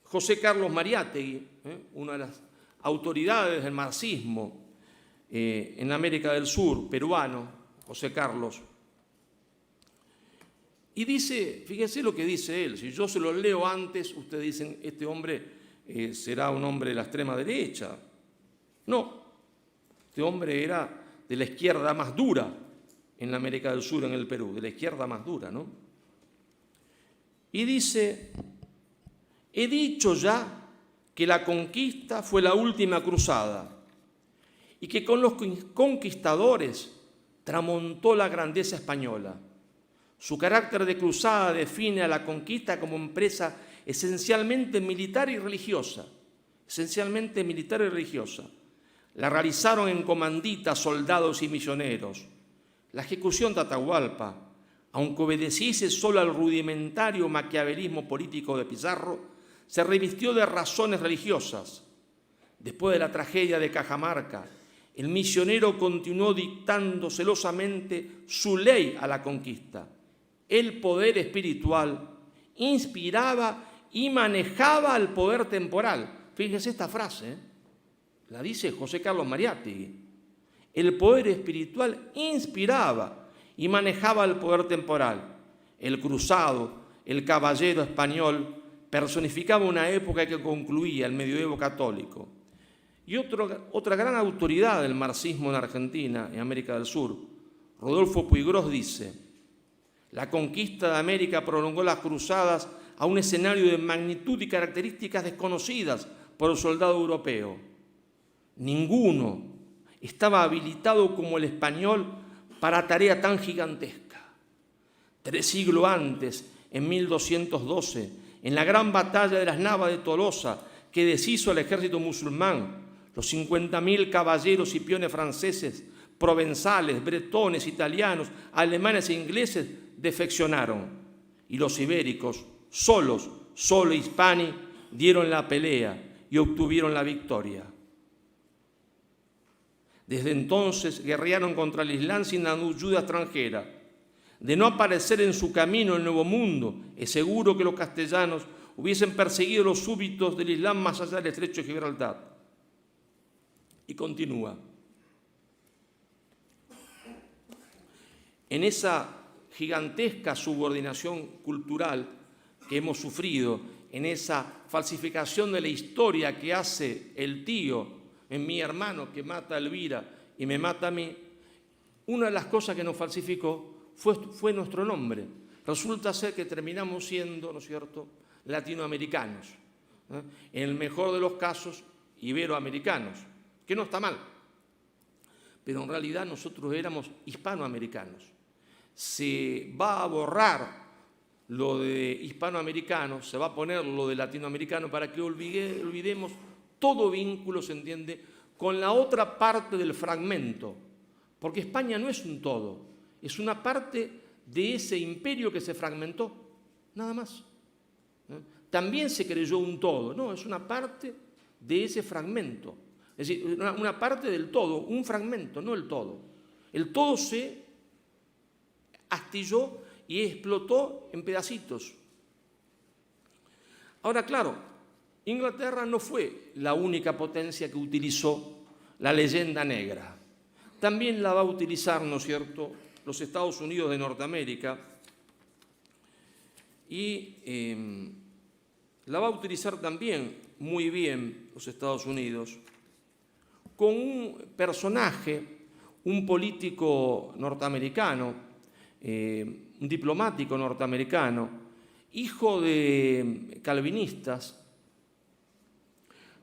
José Carlos Mariátegui, una de las autoridades del marxismo en América del Sur, peruano, José Carlos. Y dice, fíjense lo que dice él, si yo se lo leo antes, ustedes dicen, este hombre será un hombre de la extrema derecha. No, este hombre era de la izquierda más dura en la América del Sur, en el Perú, de la izquierda más dura, ¿no? Y dice, he dicho ya que la conquista fue la última cruzada y que con los conquistadores tramontó la grandeza española. Su carácter de cruzada define a la conquista como empresa esencialmente militar y religiosa. Esencialmente militar y religiosa. La realizaron en comanditas, soldados y misioneros. La ejecución de Atahualpa, aunque obedeciese solo al rudimentario maquiavelismo político de Pizarro, se revistió de razones religiosas. Después de la tragedia de Cajamarca, el misionero continuó dictando celosamente su ley a la conquista. El poder espiritual inspiraba y manejaba al poder temporal. Fíjense esta frase, la dice José Carlos Mariátegui. El poder espiritual inspiraba y manejaba el poder temporal. El cruzado, el caballero español, personificaba una época que concluía el medioevo católico. Y otra gran autoridad del marxismo en Argentina, en América del Sur, Rodolfo Puiggrós, dice: la conquista de América prolongó las cruzadas a un escenario de magnitud y características desconocidas por el soldado europeo. Ninguno estaba habilitado como el español para tarea tan gigantesca. 3 siglos antes, en 1212, en la gran batalla de las Navas de Tolosa, que deshizo al ejército musulmán, los 50.000 caballeros y peones franceses, provenzales, bretones, italianos, alemanes e ingleses defeccionaron, y los ibéricos, solo Hispani, dieron la pelea y obtuvieron la victoria. Desde entonces guerrearon contra el Islam sin ayuda extranjera. De no aparecer en su camino el Nuevo Mundo, es seguro que los castellanos hubiesen perseguido a los súbditos del Islam más allá del estrecho de Gibraltar. Y continúa. En esa gigantesca subordinación cultural que hemos sufrido, en esa falsificación de la historia que hace el tío en mi hermano que mata a Elvira y me mata a mí, una de las cosas que nos falsificó fue nuestro nombre. Resulta ser que terminamos siendo, ¿no es cierto?, latinoamericanos, en el mejor de los casos iberoamericanos, que no está mal, pero en realidad nosotros éramos hispanoamericanos. Se va a borrar lo de hispanoamericano, se va a poner lo de latinoamericano para que olvidemos todo vínculo, se entiende, con la otra parte del fragmento, porque España no es un todo, es una parte de ese imperio que se fragmentó, nada más. También se creyó un todo, no, es una parte de ese fragmento, es decir, una parte del todo, un fragmento, no el todo. El todo se astilló y explotó en pedacitos. Ahora, claro, Inglaterra no fue la única potencia que utilizó la leyenda negra. También la va a utilizar, ¿no es cierto?, los Estados Unidos de Norteamérica y la va a utilizar también muy bien los Estados Unidos con un personaje, un político norteamericano, un diplomático norteamericano, hijo de calvinistas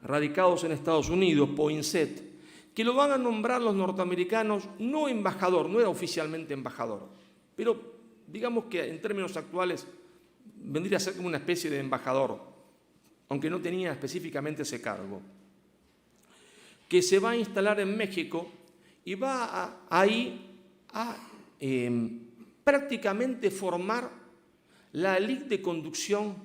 radicados en Estados Unidos, Poinsett, que lo van a nombrar los norteamericanos no embajador, no era oficialmente embajador, pero digamos que en términos actuales vendría a ser como una especie de embajador, aunque no tenía específicamente ese cargo, que se va a instalar en México y va ahí a prácticamente formar la élite de conducción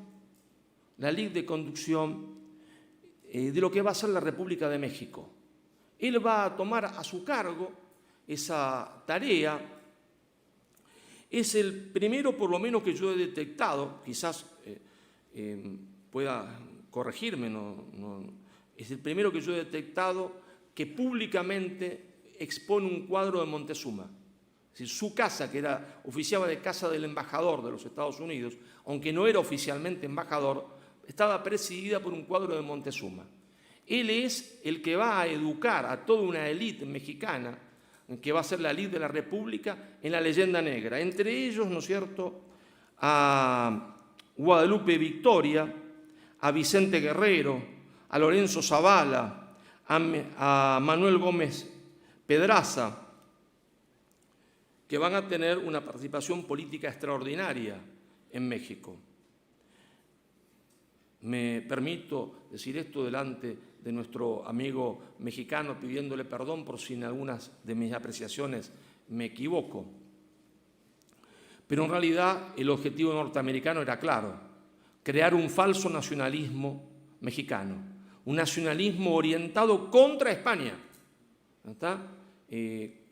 de lo que va a ser la República de México. Él va a tomar a su cargo esa tarea. Es el primero, por lo menos, que yo he detectado, quizás pueda corregirme, es el primero que yo he detectado que públicamente expone un cuadro de Montezuma. Es decir, su casa, que oficiaba de casa del embajador de los Estados Unidos, aunque no era oficialmente embajador, estaba presidida por un cuadro de Montezuma. Él es el que va a educar a toda una élite mexicana, que va a ser la élite de la República, en la leyenda negra. Entre ellos, ¿no es cierto?, a Guadalupe Victoria, a Vicente Guerrero, a Lorenzo Zavala, a Manuel Gómez Pedraza, que van a tener una participación política extraordinaria en México. Me permito decir esto delante de nuestro amigo mexicano, pidiéndole perdón por si en algunas de mis apreciaciones me equivoco. Pero en realidad el objetivo norteamericano era claro: crear un falso nacionalismo mexicano, un nacionalismo orientado contra España. ¿Está?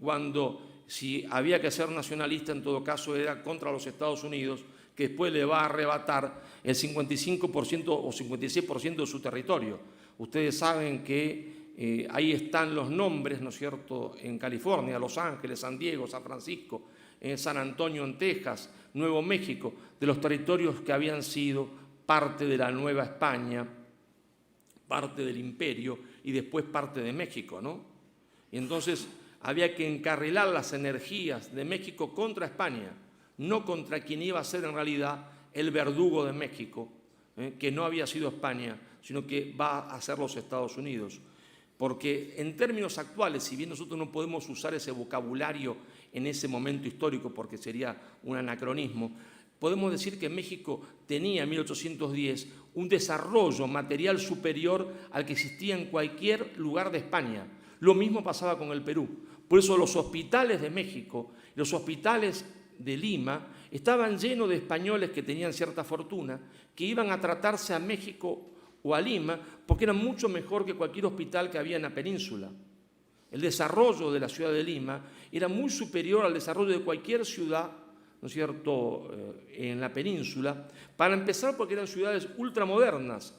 Cuando si había que ser nacionalista, en todo caso era contra los Estados Unidos, que después le va a arrebatar el 55% o 56% de su territorio. Ustedes saben que ahí están los nombres, ¿no es cierto?, en California, Los Ángeles, San Diego, San Francisco, en San Antonio, en Texas, Nuevo México, de los territorios que habían sido parte de la Nueva España, parte del imperio y después parte de México, ¿no? Y entonces había que encarrilar las energías de México contra España, no contra quien iba a ser en realidad el verdugo de México, que no había sido España, sino que va a ser los Estados Unidos. Porque en términos actuales, si bien nosotros no podemos usar ese vocabulario en ese momento histórico porque sería un anacronismo, podemos decir que México tenía en 1810 un desarrollo material superior al que existía en cualquier lugar de España. Lo mismo pasaba con el Perú. Por eso los hospitales de México, los hospitales de Lima, estaban llenos de españoles que tenían cierta fortuna, que iban a tratarse a México o a Lima, porque era mucho mejor que cualquier hospital que había en la península. El desarrollo de la ciudad de Lima era muy superior al desarrollo de cualquier ciudad, ¿no es cierto?, en la península, para empezar porque eran ciudades ultramodernas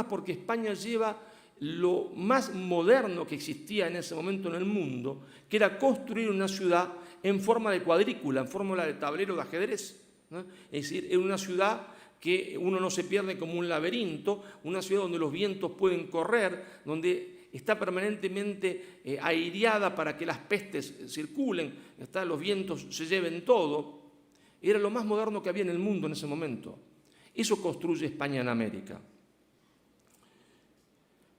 porque España lleva lo más moderno que existía en ese momento en el mundo, que era construir una ciudad en forma de cuadrícula, en forma de tablero de ajedrez, ¿no? Es decir, era una ciudad que uno no se pierde como un laberinto, una ciudad donde los vientos pueden correr, donde está permanentemente aireada para que las pestes circulen, los vientos se lleven todo. Era lo más moderno que había en el mundo en ese momento. Eso construye España en América.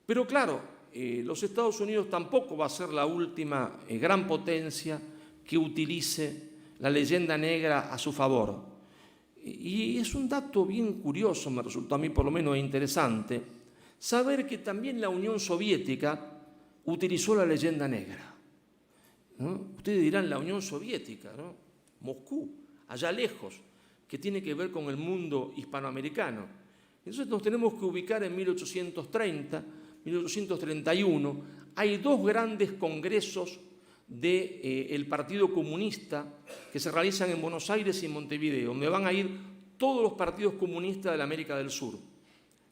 Pero claro, los Estados Unidos tampoco va a ser la última gran potencia que utilice la leyenda negra a su favor. Y es un dato bien curioso, me resultó a mí por lo menos interesante, saber que también la Unión Soviética utilizó la leyenda negra, ¿no? Ustedes dirán la Unión Soviética, ¿no? Moscú, allá lejos, que tiene que ver con el mundo hispanoamericano. Entonces nos tenemos que ubicar en 1830, 1831. Hay dos grandes congresos del Partido Comunista que se realizan en Buenos Aires y en Montevideo, donde van a ir todos los partidos comunistas de la América del Sur,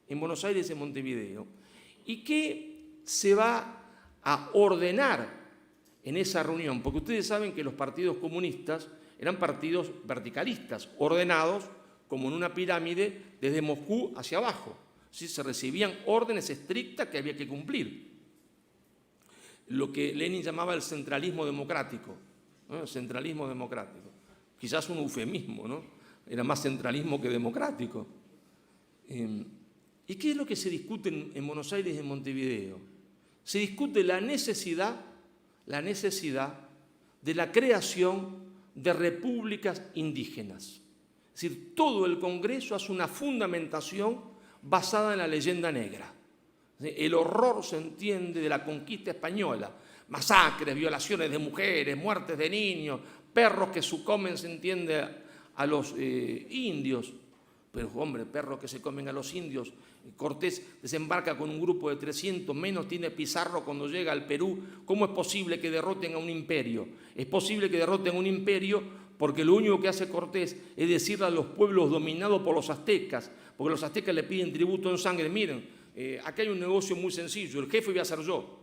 en Buenos Aires y en Montevideo. ¿Y qué se va a ordenar en esa reunión? Porque ustedes saben que los partidos comunistas eran partidos verticalistas, ordenados como en una pirámide desde Moscú hacia abajo. ¿Sí? Se recibían órdenes estrictas que había que cumplir. Lo que Lenin llamaba el centralismo democrático, ¿no? El centralismo democrático. Quizás un eufemismo, ¿no? Era más centralismo que democrático. ¿Y qué es lo que se discute en Buenos Aires y en Montevideo? Se discute la necesidad de la creación de repúblicas indígenas. Es decir, todo el Congreso hace una fundamentación basada en la leyenda negra. El horror, se entiende, de la conquista española, masacres, violaciones de mujeres, muertes de niños, perros que sucomen, se entiende, a los indios. Pero, hombre, perros que se comen a los indios. Cortés desembarca con un grupo de 300, menos tiene Pizarro cuando llega al Perú. ¿Cómo es posible que derroten a un imperio? Es posible que derroten a un imperio porque lo único que hace Cortés es decirle a los pueblos dominados por los aztecas, porque los aztecas le piden tributo en sangre. Miren, acá hay un negocio muy sencillo, el jefe voy a ser yo.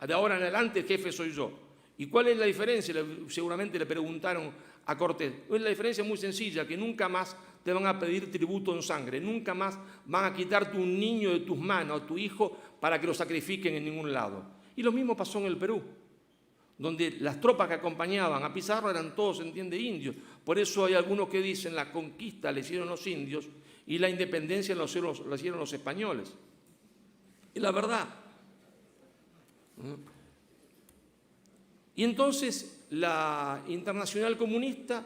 De ahora en adelante el jefe soy yo. ¿Y cuál es la diferencia? Seguramente le preguntaron a Cortés. La diferencia es muy sencilla, que nunca más te van a pedir tributo en sangre, nunca más van a quitarte un niño de tus manos, a tu hijo, para que lo sacrifiquen en ningún lado. Y lo mismo pasó en el Perú, donde las tropas que acompañaban a Pizarro eran todos, se entiende, indios. Por eso hay algunos que dicen la conquista la hicieron los indios y la independencia la hicieron los españoles. Es la verdad. Y entonces la Internacional Comunista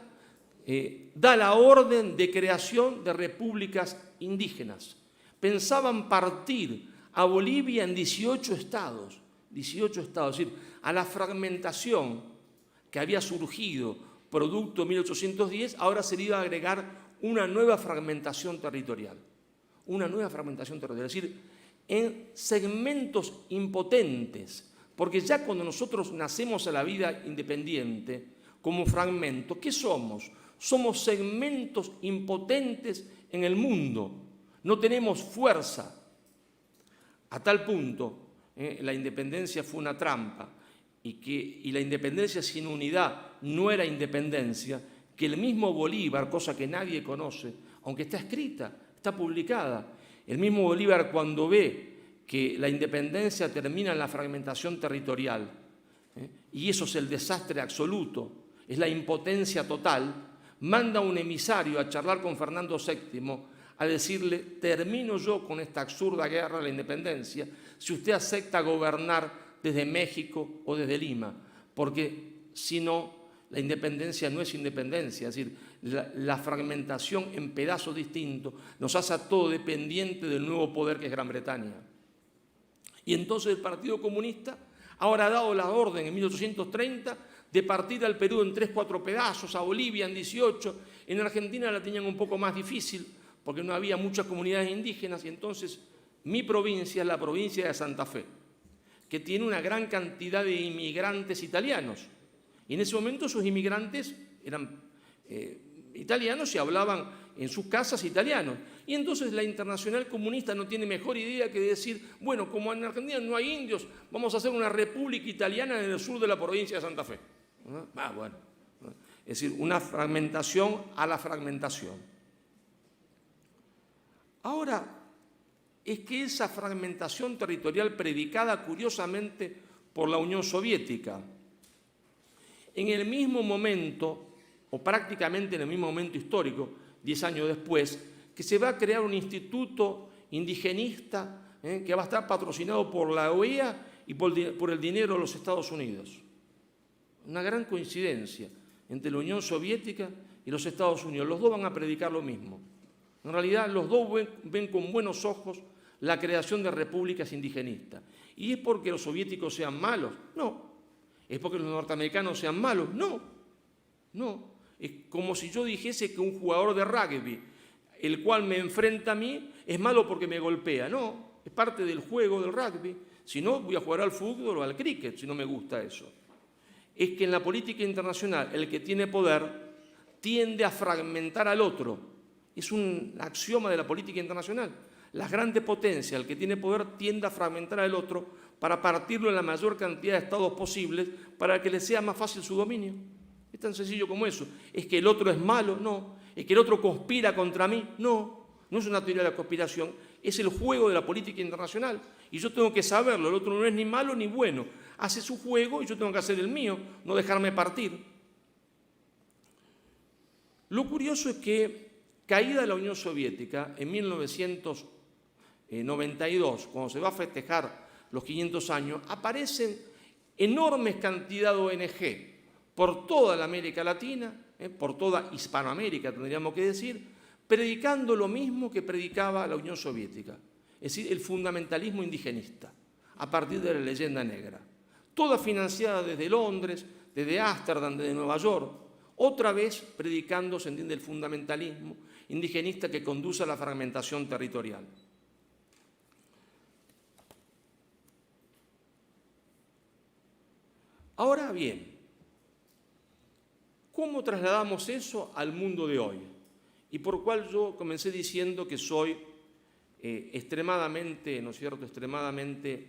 da la orden de creación de repúblicas indígenas. Pensaban partir a Bolivia en 18 estados, es decir, a la fragmentación que había surgido producto de 1810, ahora se le iba a agregar una nueva fragmentación territorial. Es decir, en segmentos impotentes, porque ya cuando nosotros nacemos a la vida independiente, como fragmento, ¿qué somos? Somos segmentos impotentes en el mundo, no tenemos fuerza. A tal punto, la independencia fue una trampa y la independencia sin unidad no era independencia, que el mismo Bolívar, cosa que nadie conoce, aunque está escrita, está publicada, el mismo Bolívar cuando ve que la independencia termina en la fragmentación territorial, y eso es el desastre absoluto, es la impotencia total, manda un emisario a charlar con Fernando VII a decirle: termino yo con esta absurda guerra de la independencia si usted acepta gobernar desde México o desde Lima, porque si no, la independencia no es independencia. Es decir, la fragmentación en pedazos distintos nos hace a todo dependiente del nuevo poder que es Gran Bretaña. Y entonces el Partido Comunista ahora ha dado la orden en 1830 de partir al Perú en 3-4 pedazos, a Bolivia en 18, en Argentina la tenían un poco más difícil porque no había muchas comunidades indígenas y entonces mi provincia es la provincia de Santa Fe, que tiene una gran cantidad de inmigrantes italianos. Y en ese momento esos inmigrantes eran italianos y hablaban en sus casas italianos. Y entonces la Internacional Comunista no tiene mejor idea que decir, bueno, como en Argentina no hay indios, vamos a hacer una república italiana en el sur de la provincia de Santa Fe. Bueno. Es decir, una fragmentación a la fragmentación. Ahora, es que esa fragmentación territorial predicada curiosamente por la Unión Soviética, en el mismo momento, o prácticamente en el mismo momento histórico, 10 años después, que se va a crear un instituto indigenista que va a estar patrocinado por la OEA y por el dinero de los Estados Unidos. Una gran coincidencia entre la Unión Soviética y los Estados Unidos. Los dos van a predicar lo mismo. En realidad, los dos ven con buenos ojos la creación de repúblicas indigenistas. ¿Y es porque los soviéticos sean malos? No. ¿Es porque los norteamericanos sean malos? No. Es como si yo dijese que un jugador de rugby, el cual me enfrenta a mí, es malo porque me golpea. No, es parte del juego del rugby. Si no, voy a jugar al fútbol o al cricket, si no me gusta eso. Es que en la política internacional el que tiene poder tiende a fragmentar al otro. Es un axioma de la política internacional. Las grandes potencias, el que tiene poder, tiende a fragmentar al otro para partirlo en la mayor cantidad de estados posibles para que le sea más fácil su dominio. Es tan sencillo como eso. ¿Es que el otro es malo? No. ¿Es que el otro conspira contra mí? No. No es una teoría de la conspiración, es el juego de la política internacional. Y yo tengo que saberlo, el otro no es ni malo ni bueno. Hace su juego y yo tengo que hacer el mío, no dejarme partir. Lo curioso es que, caída de la Unión Soviética, en 1992, cuando se va a festejar los 500 años, aparecen enormes cantidades de ONG por toda la América Latina, por toda Hispanoamérica, tendríamos que decir, predicando lo mismo que predicaba la Unión Soviética, es decir, el fundamentalismo indigenista, a partir de la leyenda negra. Toda financiada desde Londres, desde Ámsterdam, desde Nueva York, otra vez predicando, se entiende, el fundamentalismo indigenista que conduce a la fragmentación territorial. Ahora bien, ¿cómo trasladamos eso al mundo de hoy? Y por cual yo comencé diciendo que soy extremadamente, ¿no es cierto?, extremadamente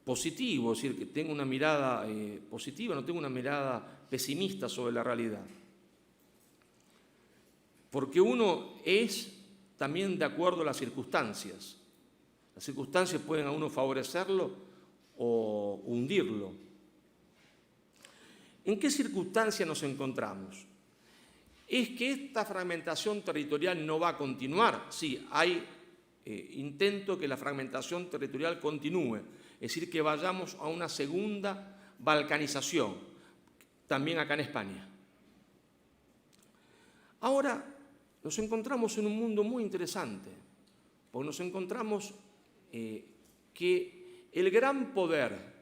positivo, es decir, que tengo una mirada positiva, no tengo una mirada pesimista sobre la realidad. Porque uno es también de acuerdo a las circunstancias. Las circunstancias pueden a uno favorecerlo o hundirlo. ¿En qué circunstancias nos encontramos? ¿Es que esta fragmentación territorial no va a continuar? Sí, hay intento que la fragmentación territorial continúe, es decir, que vayamos a una segunda balcanización, también acá en España. Ahora nos encontramos en un mundo muy interesante, porque nos encontramos que el gran poder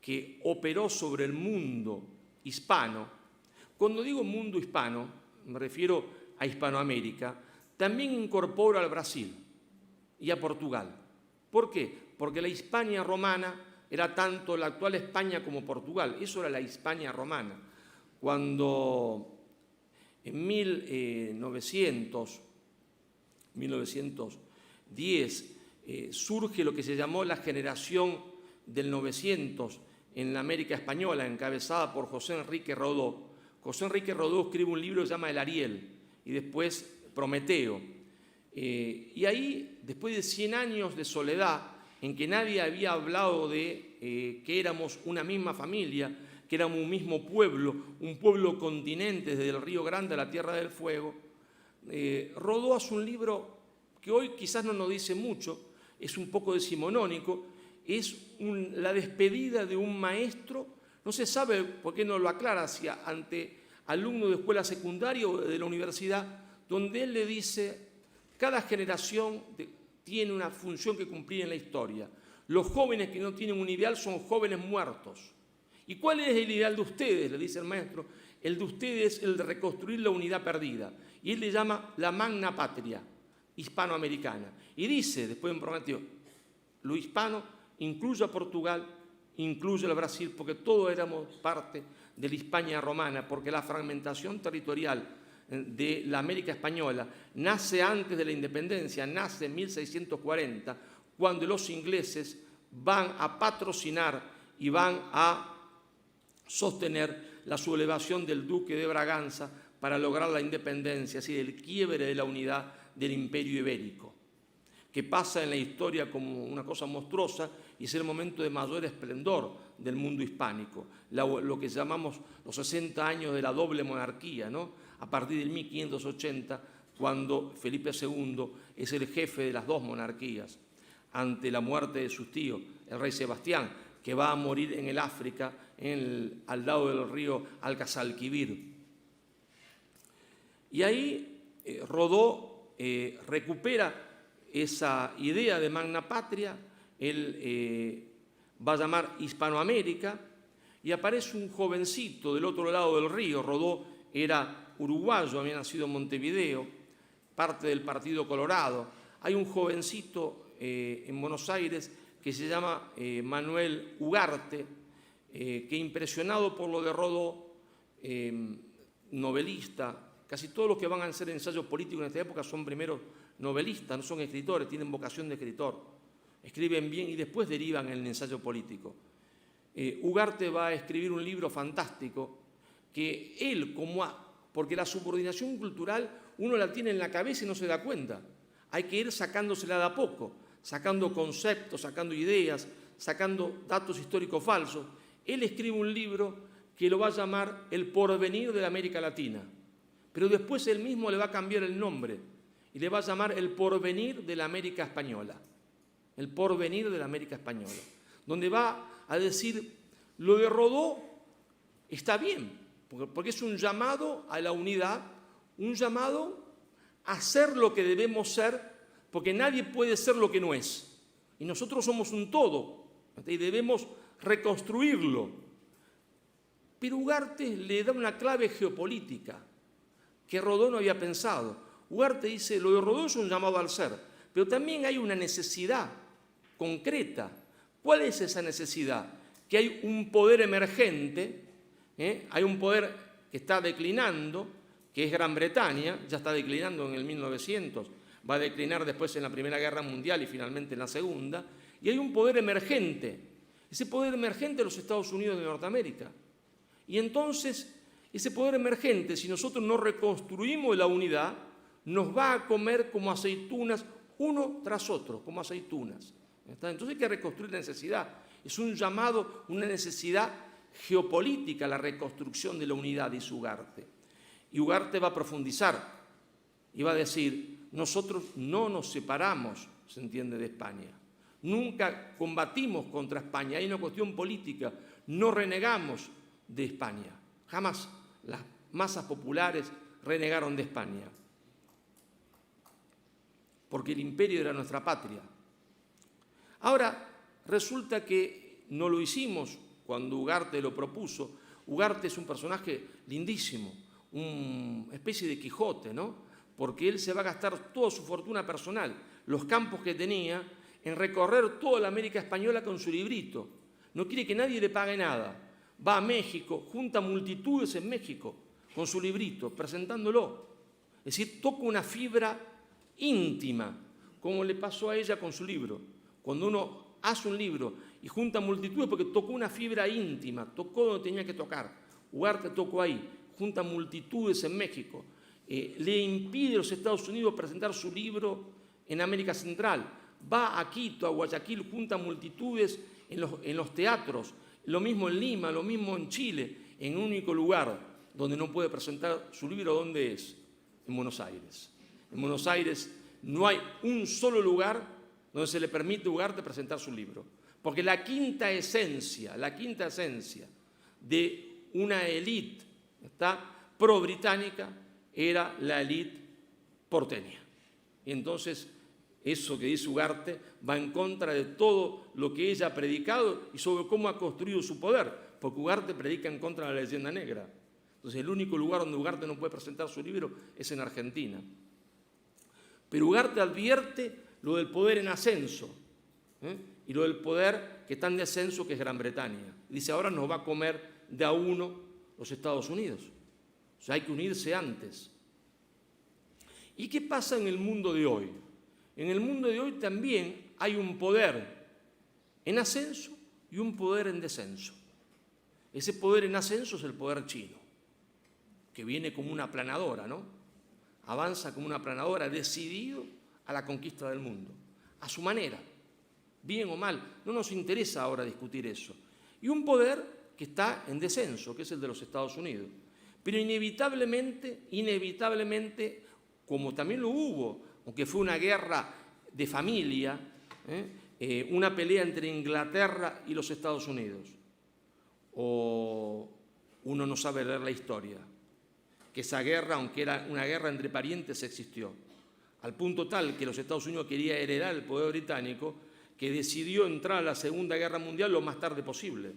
que operó sobre el mundo hispano, cuando digo mundo hispano, me refiero a Hispanoamérica, también incorpora al Brasil y a Portugal. ¿Por qué? Porque la Hispania romana era tanto la actual España como Portugal. Eso era la Hispania romana. Cuando en 1910 surge lo que se llamó la generación del 900 en la América Española, encabezada por José Enrique Rodó. José Enrique Rodó escribe un libro que se llama El Ariel y después Prometeo. Y ahí, después de 100 años de soledad, en que nadie había hablado de que éramos una misma familia, que éramos un mismo pueblo, un pueblo continente desde el Río Grande a la Tierra del Fuego, Rodó hace un libro que hoy quizás no nos dice mucho, es un poco decimonónico, es la despedida de un maestro, no se sabe por qué no lo aclara, si ante alumnos de escuela secundaria o de la universidad, donde él le dice: cada generación tiene una función que cumplir en la historia. Los jóvenes que no tienen un ideal son jóvenes muertos. ¿Y cuál es el ideal de ustedes?, le dice el maestro. El de ustedes es el de reconstruir la unidad perdida. Y él le llama la magna patria. hispanoamericana. Y dice, después en prometió, lo hispano incluye a Portugal, incluye al Brasil, porque todos éramos parte de la Hispania romana, porque la fragmentación territorial de la América española nace antes de la independencia, nace en 1640, cuando los ingleses van a patrocinar y van a sostener la sublevación del duque de Braganza para lograr la independencia, así el quiebre de la unidad del imperio ibérico, que pasa en la historia como una cosa monstruosa y es el momento de mayor esplendor del mundo hispánico, lo que llamamos los 60 años de la doble monarquía, ¿no? A partir del 1580, cuando Felipe II es el jefe de las dos monarquías, ante la muerte de sus tíos, el rey Sebastián, que va a morir en el África, al lado del río Alcazalquivir. Y ahí Rodó recupera esa idea de Magna Patria, él va a llamar Hispanoamérica, y aparece un jovencito del otro lado del río. Rodó era uruguayo, había nacido en Montevideo, parte del Partido Colorado. Hay un jovencito en Buenos Aires que se llama Manuel Ugarte, que impresionado por lo de Rodó, novelista, casi todos los que van a hacer ensayos políticos en esta época son primero novelistas, no son escritores, tienen vocación de escritor, escriben bien y después derivan en el ensayo político. Ugarte va a escribir un libro fantástico que él, porque la subordinación cultural uno la tiene en la cabeza y no se da cuenta, hay que ir sacándosela de a poco, sacando conceptos, sacando ideas, sacando datos históricos falsos. Él escribe un libro que lo va a llamar El porvenir de la América Latina, pero después él mismo le va a cambiar el nombre y le va a llamar El porvenir de la América Española. El porvenir de la América Española, donde va a decir, lo de Rodó está bien, porque es un llamado a la unidad, un llamado a ser lo que debemos ser, porque nadie puede ser lo que no es. Y nosotros somos un todo, y debemos reconstruirlo. Pero Ugarte le da una clave geopolítica que Rodó no había pensado. Ugarte dice, lo de Rodó es un llamado al ser, pero también hay una necesidad concreta. ¿Cuál es esa necesidad? Que hay un poder emergente, hay un poder que está declinando, que es Gran Bretaña, ya está declinando en el 1900, va a declinar después en la Primera Guerra Mundial y finalmente en la Segunda, y hay un poder emergente, ese poder emergente de los Estados Unidos de Norteamérica. Y entonces, ese poder emergente, si nosotros no reconstruimos la unidad, nos va a comer como aceitunas, uno tras otro, como aceitunas. Entonces hay que reconstruir la necesidad. Es un llamado, una necesidad geopolítica, la reconstrucción de la unidad, dice Ugarte. Y Ugarte va a profundizar y va a decir, nosotros no nos separamos, se entiende, de España. Nunca combatimos contra España, hay una cuestión política, no renegamos de España. Jamás las masas populares renegaron de España, porque el imperio era nuestra patria. Ahora, resulta que no lo hicimos cuando Ugarte lo propuso. Ugarte es un personaje lindísimo, una especie de Quijote, ¿no? Porque él se va a gastar toda su fortuna personal, los campos que tenía, en recorrer toda la América Española con su librito. No quiere que nadie le pague nada. Va a México, junta multitudes en México con su librito, presentándolo. Es decir, toca una fibra íntima, como le pasó a ella con su libro. Cuando uno hace un libro y junta multitudes, porque tocó una fibra íntima, tocó donde tenía que tocar. Ugarte tocó ahí, junta multitudes en México. Le impide a los Estados Unidos presentar su libro en América Central. Va a Quito, a Guayaquil, junta multitudes en los teatros. Lo mismo en Lima, lo mismo en Chile, en un único lugar donde no puede presentar su libro. ¿Dónde es? En Buenos Aires. En Buenos Aires no hay un solo lugar donde se le permite a Ugarte presentar su libro. Porque la quinta esencia de una élite pro-británica era la élite porteña. Y entonces, eso que dice Ugarte va en contra de todo lo que ella ha predicado y sobre cómo ha construido su poder, porque Ugarte predica en contra de la leyenda negra. Entonces, el único lugar donde Ugarte no puede presentar su libro es en Argentina. Pero Ugarte advierte lo del poder en ascenso, y lo del poder que está en descenso, que es Gran Bretaña. Dice, ahora nos va a comer de a uno los Estados Unidos. O sea, hay que unirse antes. ¿Y qué pasa en el mundo de hoy? En el mundo de hoy también hay un poder en ascenso y un poder en descenso. Ese poder en ascenso es el poder chino, que viene como una aplanadora, ¿no? Avanza como una aplanadora, decidido a la conquista del mundo, a su manera, bien o mal. No nos interesa ahora discutir eso. Y un poder que está en descenso, que es el de los Estados Unidos. Pero inevitablemente, como también lo hubo, aunque fue una guerra de familia, una pelea entre Inglaterra y los Estados Unidos, o uno no sabe leer la historia, que esa guerra, aunque era una guerra entre parientes, existió, al punto tal que los Estados Unidos quería heredar el poder británico, que decidió entrar a la Segunda Guerra Mundial lo más tarde posible,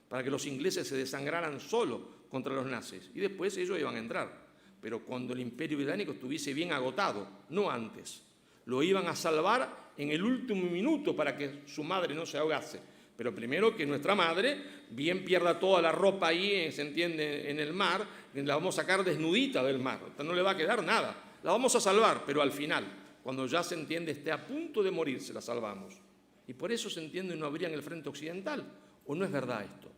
para que los ingleses se desangraran solo contra los nazis, y después ellos iban a entrar, pero cuando el Imperio Británico estuviese bien agotado, no antes. Lo iban a salvar en el último minuto para que su madre no se ahogase, pero primero que nuestra madre bien pierda toda la ropa ahí, se entiende, en el mar, la vamos a sacar desnudita del mar, no le va a quedar nada, la vamos a salvar, pero al final, cuando ya se entiende esté a punto de morirse, la salvamos. Y por eso se entiende no abrían el frente occidental, ¿o no es verdad esto?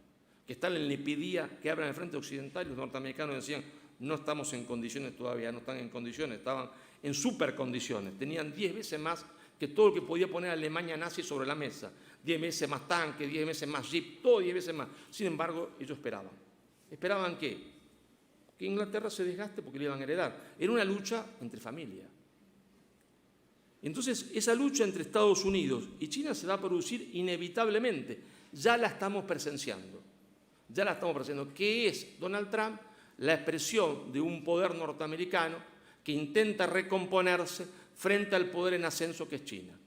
Que Stalin le pedía que abran el frente occidental y los norteamericanos decían, no estamos en condiciones todavía, no están en condiciones, estaban en supercondiciones, tenían 10 veces más que todo lo que podía poner Alemania nazi sobre la mesa, 10 veces más tanques, 10 veces más jeep, todo 10 veces más. Sin embargo, ellos esperaban. ¿Esperaban qué? Que Inglaterra se desgaste porque le iban a heredar. Era una lucha entre familia. Entonces, esa lucha entre Estados Unidos y China se va a producir inevitablemente. Ya la estamos presenciando. Ya la estamos presenciando. ¿Qué es Donald Trump? La expresión de un poder norteamericano que intenta recomponerse frente al poder en ascenso que es China.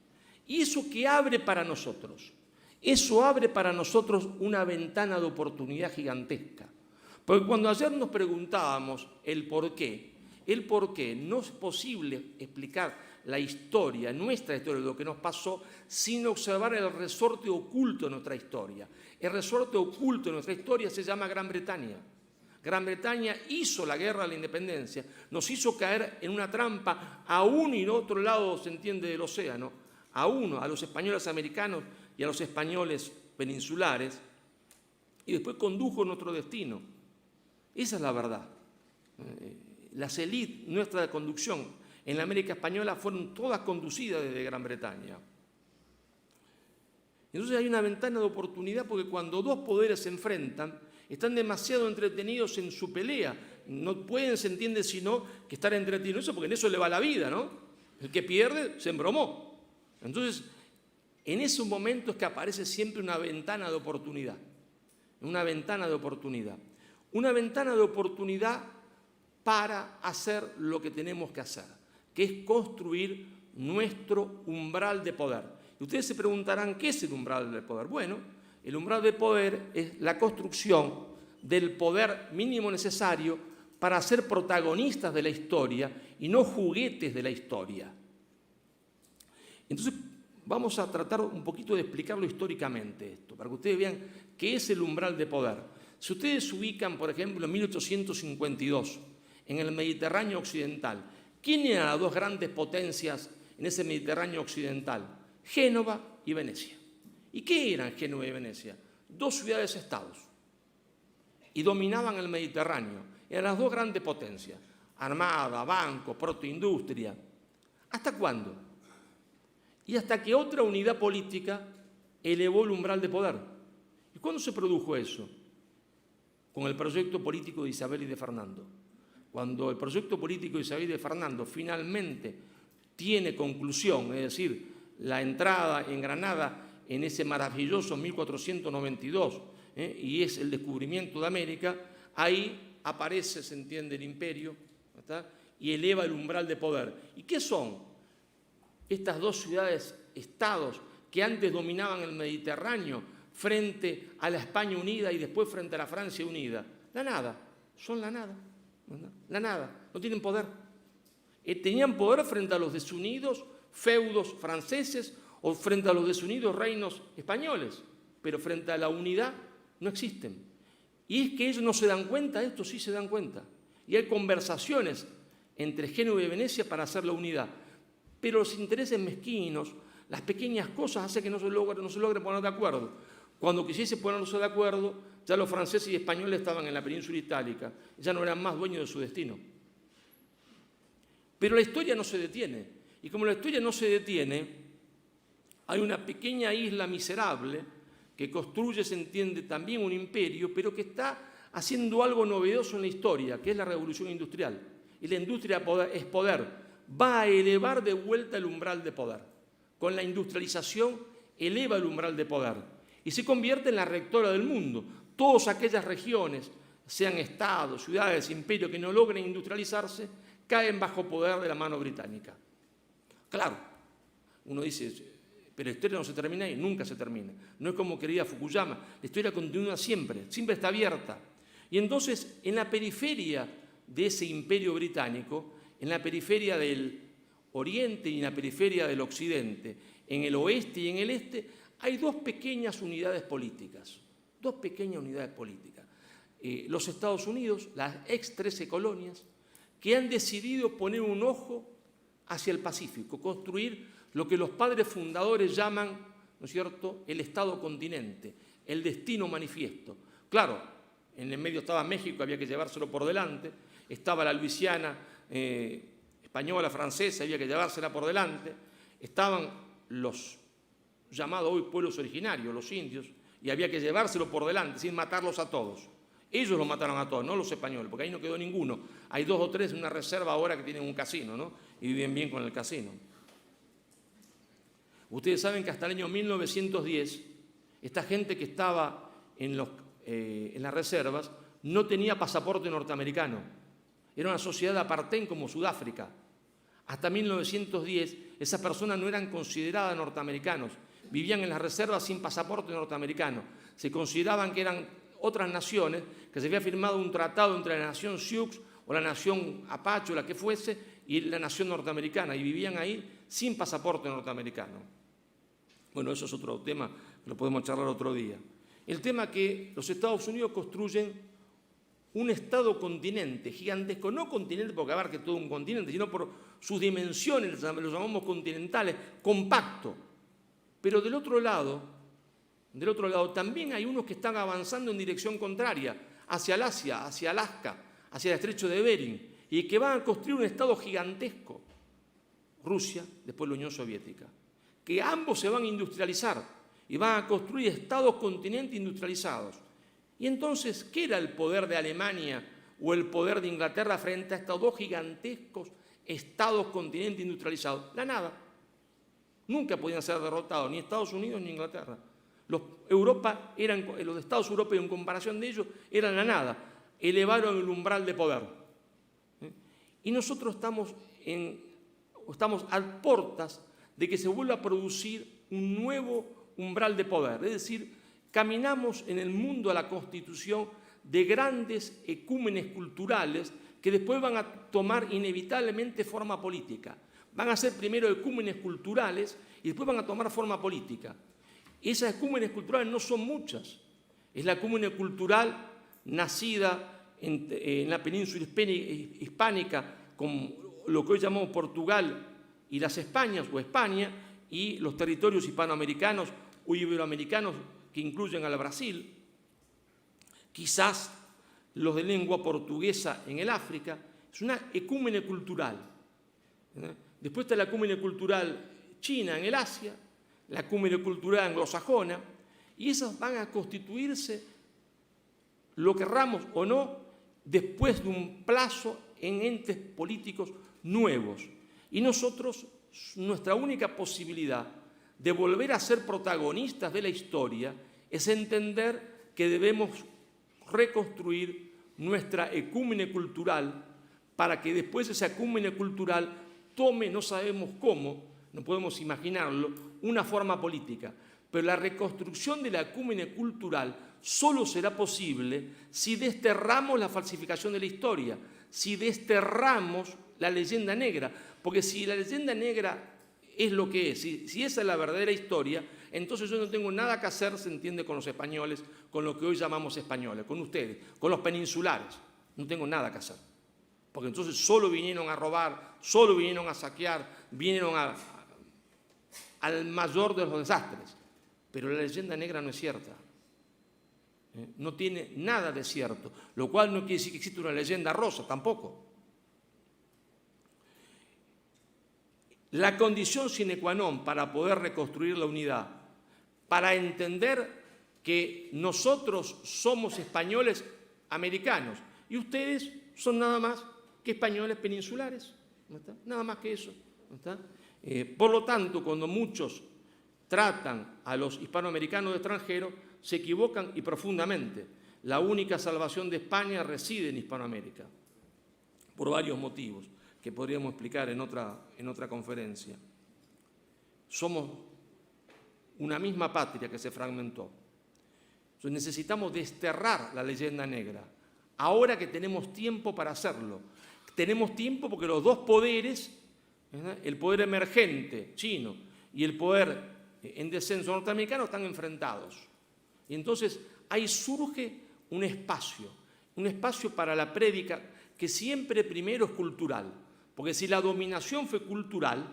¿Y eso qué abre para nosotros? Eso abre para nosotros una ventana de oportunidad gigantesca. Porque cuando ayer nos preguntábamos el por qué, no es posible explicar la historia, nuestra historia, de lo que nos pasó, sin observar el resorte oculto de nuestra historia. El resorte oculto de nuestra historia se llama Gran Bretaña. Gran Bretaña hizo la guerra de la independencia, nos hizo caer en una trampa a uno y en otro lado, se entiende, del océano, a los españoles americanos y a los españoles peninsulares, y después condujo nuestro destino. Esa es la verdad. Las élites, nuestra conducción en la América Española fueron todas conducidas desde Gran Bretaña. Entonces hay una ventana de oportunidad porque cuando dos poderes se enfrentan, están demasiado entretenidos en su pelea. No pueden, se entiende, sino que estar entretenidos, porque en eso le va la vida, ¿no? El que pierde se embromó. Entonces, en esos momentos que aparece siempre una ventana de oportunidad. Una ventana de oportunidad. Una ventana de oportunidad para hacer lo que tenemos que hacer, que es construir nuestro umbral de poder. Y ustedes se preguntarán, ¿qué es el umbral de poder? Bueno, el umbral de poder es la construcción del poder mínimo necesario para ser protagonistas de la historia y no juguetes de la historia. Entonces, vamos a tratar un poquito de explicarlo históricamente esto, para que ustedes vean qué es el umbral de poder. Si ustedes se ubican, por ejemplo, en 1852, en el Mediterráneo occidental, ¿quiénes eran las dos grandes potencias en ese Mediterráneo occidental? Génova y Venecia. ¿Y qué eran Génova y Venecia? Dos ciudades-estados. Y dominaban el Mediterráneo. Eran las dos grandes potencias. Armada, banco, protoindustria. ¿Hasta cuándo? Y hasta que otra unidad política elevó el umbral de poder. ¿Y cuándo se produjo eso? Con el proyecto político de Isabel y de Fernando. Cuando el proyecto político de Isabel y de Fernando finalmente tiene conclusión, es decir, la entrada en Granada en ese maravilloso 1492, y es el descubrimiento de América, ahí aparece, se entiende, el imperio, ¿está? Y eleva el umbral de poder. ¿Y qué son estas dos ciudades-estados que antes dominaban el Mediterráneo frente a la España unida y después frente a la Francia unida? La nada, son la nada, no tienen poder. Tenían poder frente a los desunidos feudos franceses o frente a los desunidos reinos españoles, pero frente a la unidad no existen. Y es que ellos no se dan cuenta, estos sí se dan cuenta. Y hay conversaciones entre Génova y Venecia para hacer la unidad. Pero los intereses mezquinos, las pequeñas cosas hacen que no se logre poner de acuerdo. Cuando quisiese ponerse de acuerdo, ya los franceses y españoles estaban en la península itálica, ya no eran más dueños de su destino. Pero la historia no se detiene. Y como la historia no se detiene, hay una pequeña isla miserable que construye, se entiende, también un imperio, pero que está haciendo algo novedoso en la historia, que es la revolución industrial. Y la industria es poder. Va a elevar de vuelta el umbral de poder. Con la industrialización eleva el umbral de poder y se convierte en la rectora del mundo. Todas aquellas regiones, sean estados, ciudades, imperios, que no logren industrializarse, caen bajo poder de la mano británica. Claro, uno dice, pero la historia no se termina ahí, nunca se termina. No es como quería Fukuyama, la historia continúa siempre, siempre está abierta. Y entonces, en la periferia de ese imperio británico, en la periferia del oriente y en la periferia del occidente, en el oeste y en el este, hay dos pequeñas unidades políticas. Dos pequeñas unidades políticas. Los Estados Unidos, las ex 13 colonias, que han decidido poner un ojo hacia el Pacífico, construir lo que los padres fundadores llaman, ¿no es cierto?, el Estado-continente, el destino manifiesto. Claro, en el medio estaba México, había que llevárselo por delante, estaba la Luisiana española, francesa, había que llevársela por delante, estaban los llamados hoy pueblos originarios, los indios, y había que llevárselo por delante, sin matarlos a todos. Ellos los mataron a todos, no los españoles, porque ahí no quedó ninguno. Hay 2 o 3 en una reserva ahora que tienen un casino, ¿no? Y viven bien con el casino. Ustedes saben que hasta el año 1910, esta gente que estaba en las reservas no tenía pasaporte norteamericano. Era una sociedad de apartheid como Sudáfrica. Hasta 1910, esas personas no eran consideradas norteamericanos. Vivían en las reservas sin pasaporte norteamericano. Se consideraban que eran otras naciones, que se había firmado un tratado entre la nación Sioux o la nación Apache o la que fuese y la nación norteamericana, y vivían ahí sin pasaporte norteamericano. Bueno, eso es otro tema, lo podemos charlar otro día. El tema es que los Estados Unidos construyen un Estado-continente gigantesco, no continente porque abarque todo un continente, sino por sus dimensiones, lo llamamos continentales, compacto. Pero del otro lado también hay unos que están avanzando en dirección contraria, hacia el Asia, hacia Alaska, hacia el estrecho de Bering, y que van a construir un Estado gigantesco. Rusia, después la Unión Soviética. Que ambos se van a industrializar y van a construir Estados-continente industrializados. Y entonces, ¿qué era el poder de Alemania o el poder de Inglaterra frente a estos dos gigantescos Estados-continente industrializados? La nada. Nunca podían ser derrotados ni Estados Unidos ni Inglaterra. Los Estados europeos, en comparación de ellos, eran la nada. Elevaron el umbral de poder. Y nosotros estamos a puertas de que se vuelva a producir un nuevo umbral de poder. Es decir, caminamos en el mundo a la constitución de grandes ecúmenes culturales que después van a tomar inevitablemente forma política. Van a ser primero ecúmenes culturales y después van a tomar forma política. Esas ecúmenes culturales no son muchas. Es la ecúmene cultural nacida en la península hispánica, con lo que hoy llamamos Portugal y las Españas o España, y los territorios hispanoamericanos o iberoamericanos que incluyen al Brasil, quizás los de lengua portuguesa en el África. Es una ecúmene cultural. Después está la ecúmene cultural china en el Asia, la ecúmene cultural anglosajona, y esas van a constituirse, lo querramos o no, después de un plazo en entes políticos nuevos. Y nosotros, nuestra única posibilidad de volver a ser protagonistas de la historia es entender que debemos reconstruir nuestra ecúmene cultural para que después esa ecúmene cultural tome, no sabemos cómo, no podemos imaginarlo, una forma política. Pero la reconstrucción de la ecúmene cultural solo será posible si desterramos la falsificación de la historia, si desterramos la leyenda negra, porque si la leyenda negra es lo que es, si esa es la verdadera historia, entonces yo no tengo nada que hacer, se entiende, con los españoles, con lo que hoy llamamos españoles, con ustedes, con los peninsulares, no tengo nada que hacer, porque entonces solo vinieron a robar, solo vinieron a saquear, vinieron al mayor de los desastres, pero la leyenda negra no es cierta. No tiene nada de cierto, lo cual no quiere decir que existe una leyenda rosa, tampoco. La condición sine qua non para poder reconstruir la unidad, para entender que nosotros somos españoles americanos y ustedes son nada más que españoles peninsulares, ¿no está? Nada más que eso, ¿no está? Por lo tanto, cuando muchos tratan a los hispanoamericanos de extranjeros, se equivocan y profundamente. La única salvación de España reside en Hispanoamérica, por varios motivos que podríamos explicar en otra conferencia. Somos una misma patria que se fragmentó. Entonces necesitamos desterrar la leyenda negra, ahora que tenemos tiempo para hacerlo. Tenemos tiempo porque los dos poderes, ¿verdad?, el poder emergente chino y el poder en descenso norteamericano, están enfrentados. Y entonces ahí surge un espacio para la prédica que siempre primero es cultural. Porque si la dominación fue cultural,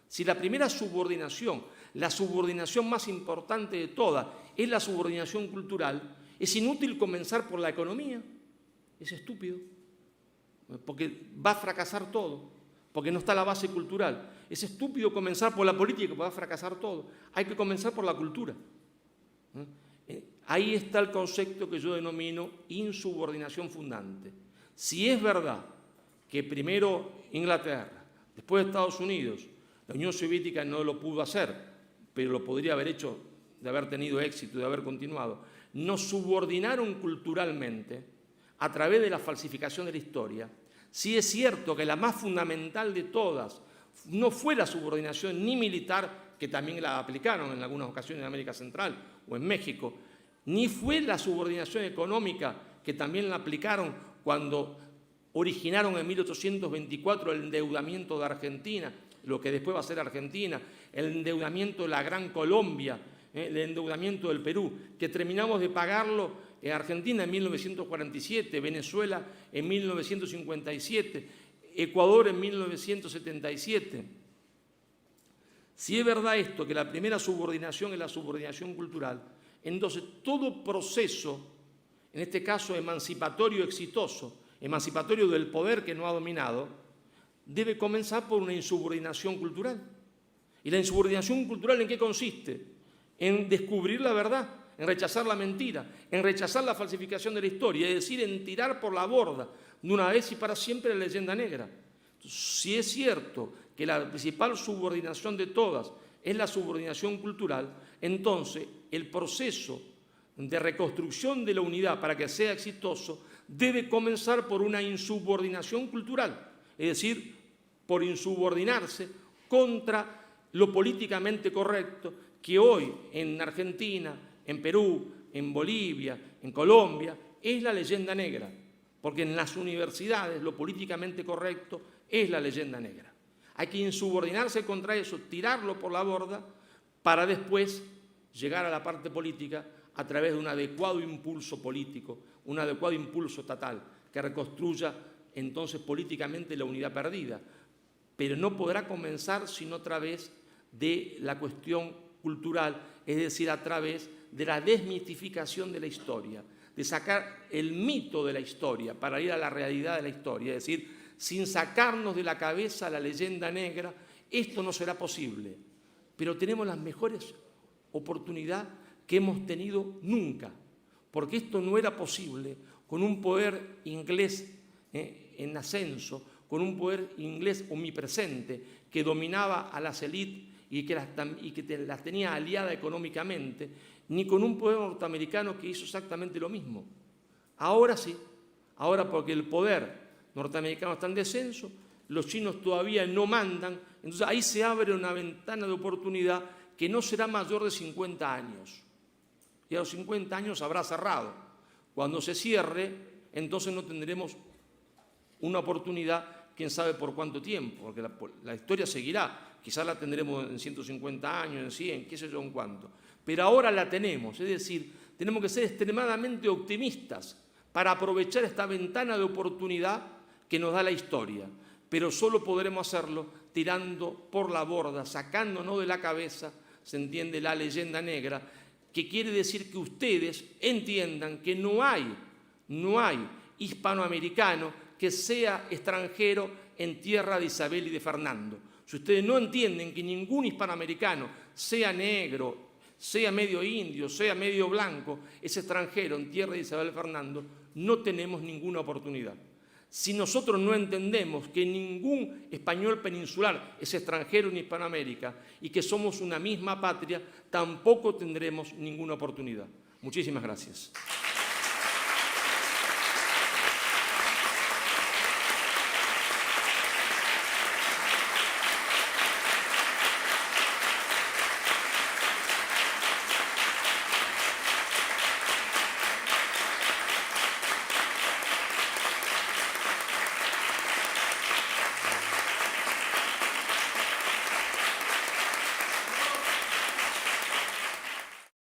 si la primera subordinación, la subordinación más importante de todas, es la subordinación cultural, es inútil comenzar por la economía. Es estúpido, porque va a fracasar todo, porque no está la base cultural. Es estúpido comenzar por la política, porque va a fracasar todo. Hay que comenzar por la cultura. Ahí está el concepto que yo denomino insubordinación fundante. Si es verdad que primero Inglaterra, después Estados Unidos, la Unión Soviética no lo pudo hacer, pero lo podría haber hecho de haber tenido éxito, de haber continuado, nos subordinaron culturalmente a través de la falsificación de la historia. Sí es cierto que la más fundamental de todas no fue la subordinación ni militar, que también la aplicaron en algunas ocasiones en América Central o en México, ni fue la subordinación económica, que también la aplicaron cuando originaron en 1824 el endeudamiento de Argentina, lo que después va a ser Argentina, el endeudamiento de la Gran Colombia, el endeudamiento del Perú, que terminamos de pagarlo en Argentina en 1947, Venezuela en 1957, Ecuador en 1977. Si es verdad esto, que la primera subordinación es la subordinación cultural, entonces todo proceso, en este caso emancipatorio exitoso, emancipatorio del poder que no ha dominado, debe comenzar por una insubordinación cultural. ¿Y la insubordinación cultural en qué consiste? En descubrir la verdad, en rechazar la mentira, en rechazar la falsificación de la historia, es decir, en tirar por la borda de una vez y para siempre la leyenda negra. Entonces, si es cierto que la principal subordinación de todas es la subordinación cultural, entonces el proceso de reconstrucción de la unidad para que sea exitoso debe comenzar por una insubordinación cultural, es decir, por insubordinarse contra lo políticamente correcto que hoy en Argentina, en Perú, en Bolivia, en Colombia, es la leyenda negra, porque en las universidades lo políticamente correcto es la leyenda negra. Hay que insubordinarse contra eso, tirarlo por la borda, para después llegar a la parte política a través de un adecuado impulso político, un adecuado impulso estatal, que reconstruya entonces políticamente la unidad perdida. Pero no podrá comenzar sino a través de la cuestión cultural, es decir, a través de la desmitificación de la historia, de sacar el mito de la historia para ir a la realidad de la historia, es decir, sin sacarnos de la cabeza la leyenda negra, esto no será posible. Pero tenemos las mejores oportunidades que hemos tenido nunca, porque esto no era posible con un poder inglés en ascenso, con un poder inglés omnipresente que dominaba a las élites y que las tenía aliadas económicamente, ni con un poder norteamericano que hizo exactamente lo mismo. Ahora sí, ahora porque el poder norteamericano está en descenso, los chinos todavía no mandan, entonces ahí se abre una ventana de oportunidad que no será mayor de 50 años. Y a los 50 años habrá cerrado. Cuando se cierre, entonces no tendremos una oportunidad que quién sabe por cuánto tiempo, porque la historia seguirá, quizás la tendremos en 150 años, en 100, qué sé yo en cuánto, pero ahora la tenemos, es decir, tenemos que ser extremadamente optimistas para aprovechar esta ventana de oportunidad que nos da la historia, pero solo podremos hacerlo tirando por la borda, sacándonos de la cabeza, se entiende, la leyenda negra, que quiere decir que ustedes entiendan que no hay hispanoamericano que sea extranjero en tierra de Isabel y de Fernando. Si ustedes no entienden que ningún hispanoamericano, sea negro, sea medio indio, sea medio blanco, es extranjero en tierra de Isabel y Fernando, no tenemos ninguna oportunidad. Si nosotros no entendemos que ningún español peninsular es extranjero en Hispanoamérica y que somos una misma patria, tampoco tendremos ninguna oportunidad. Muchísimas gracias.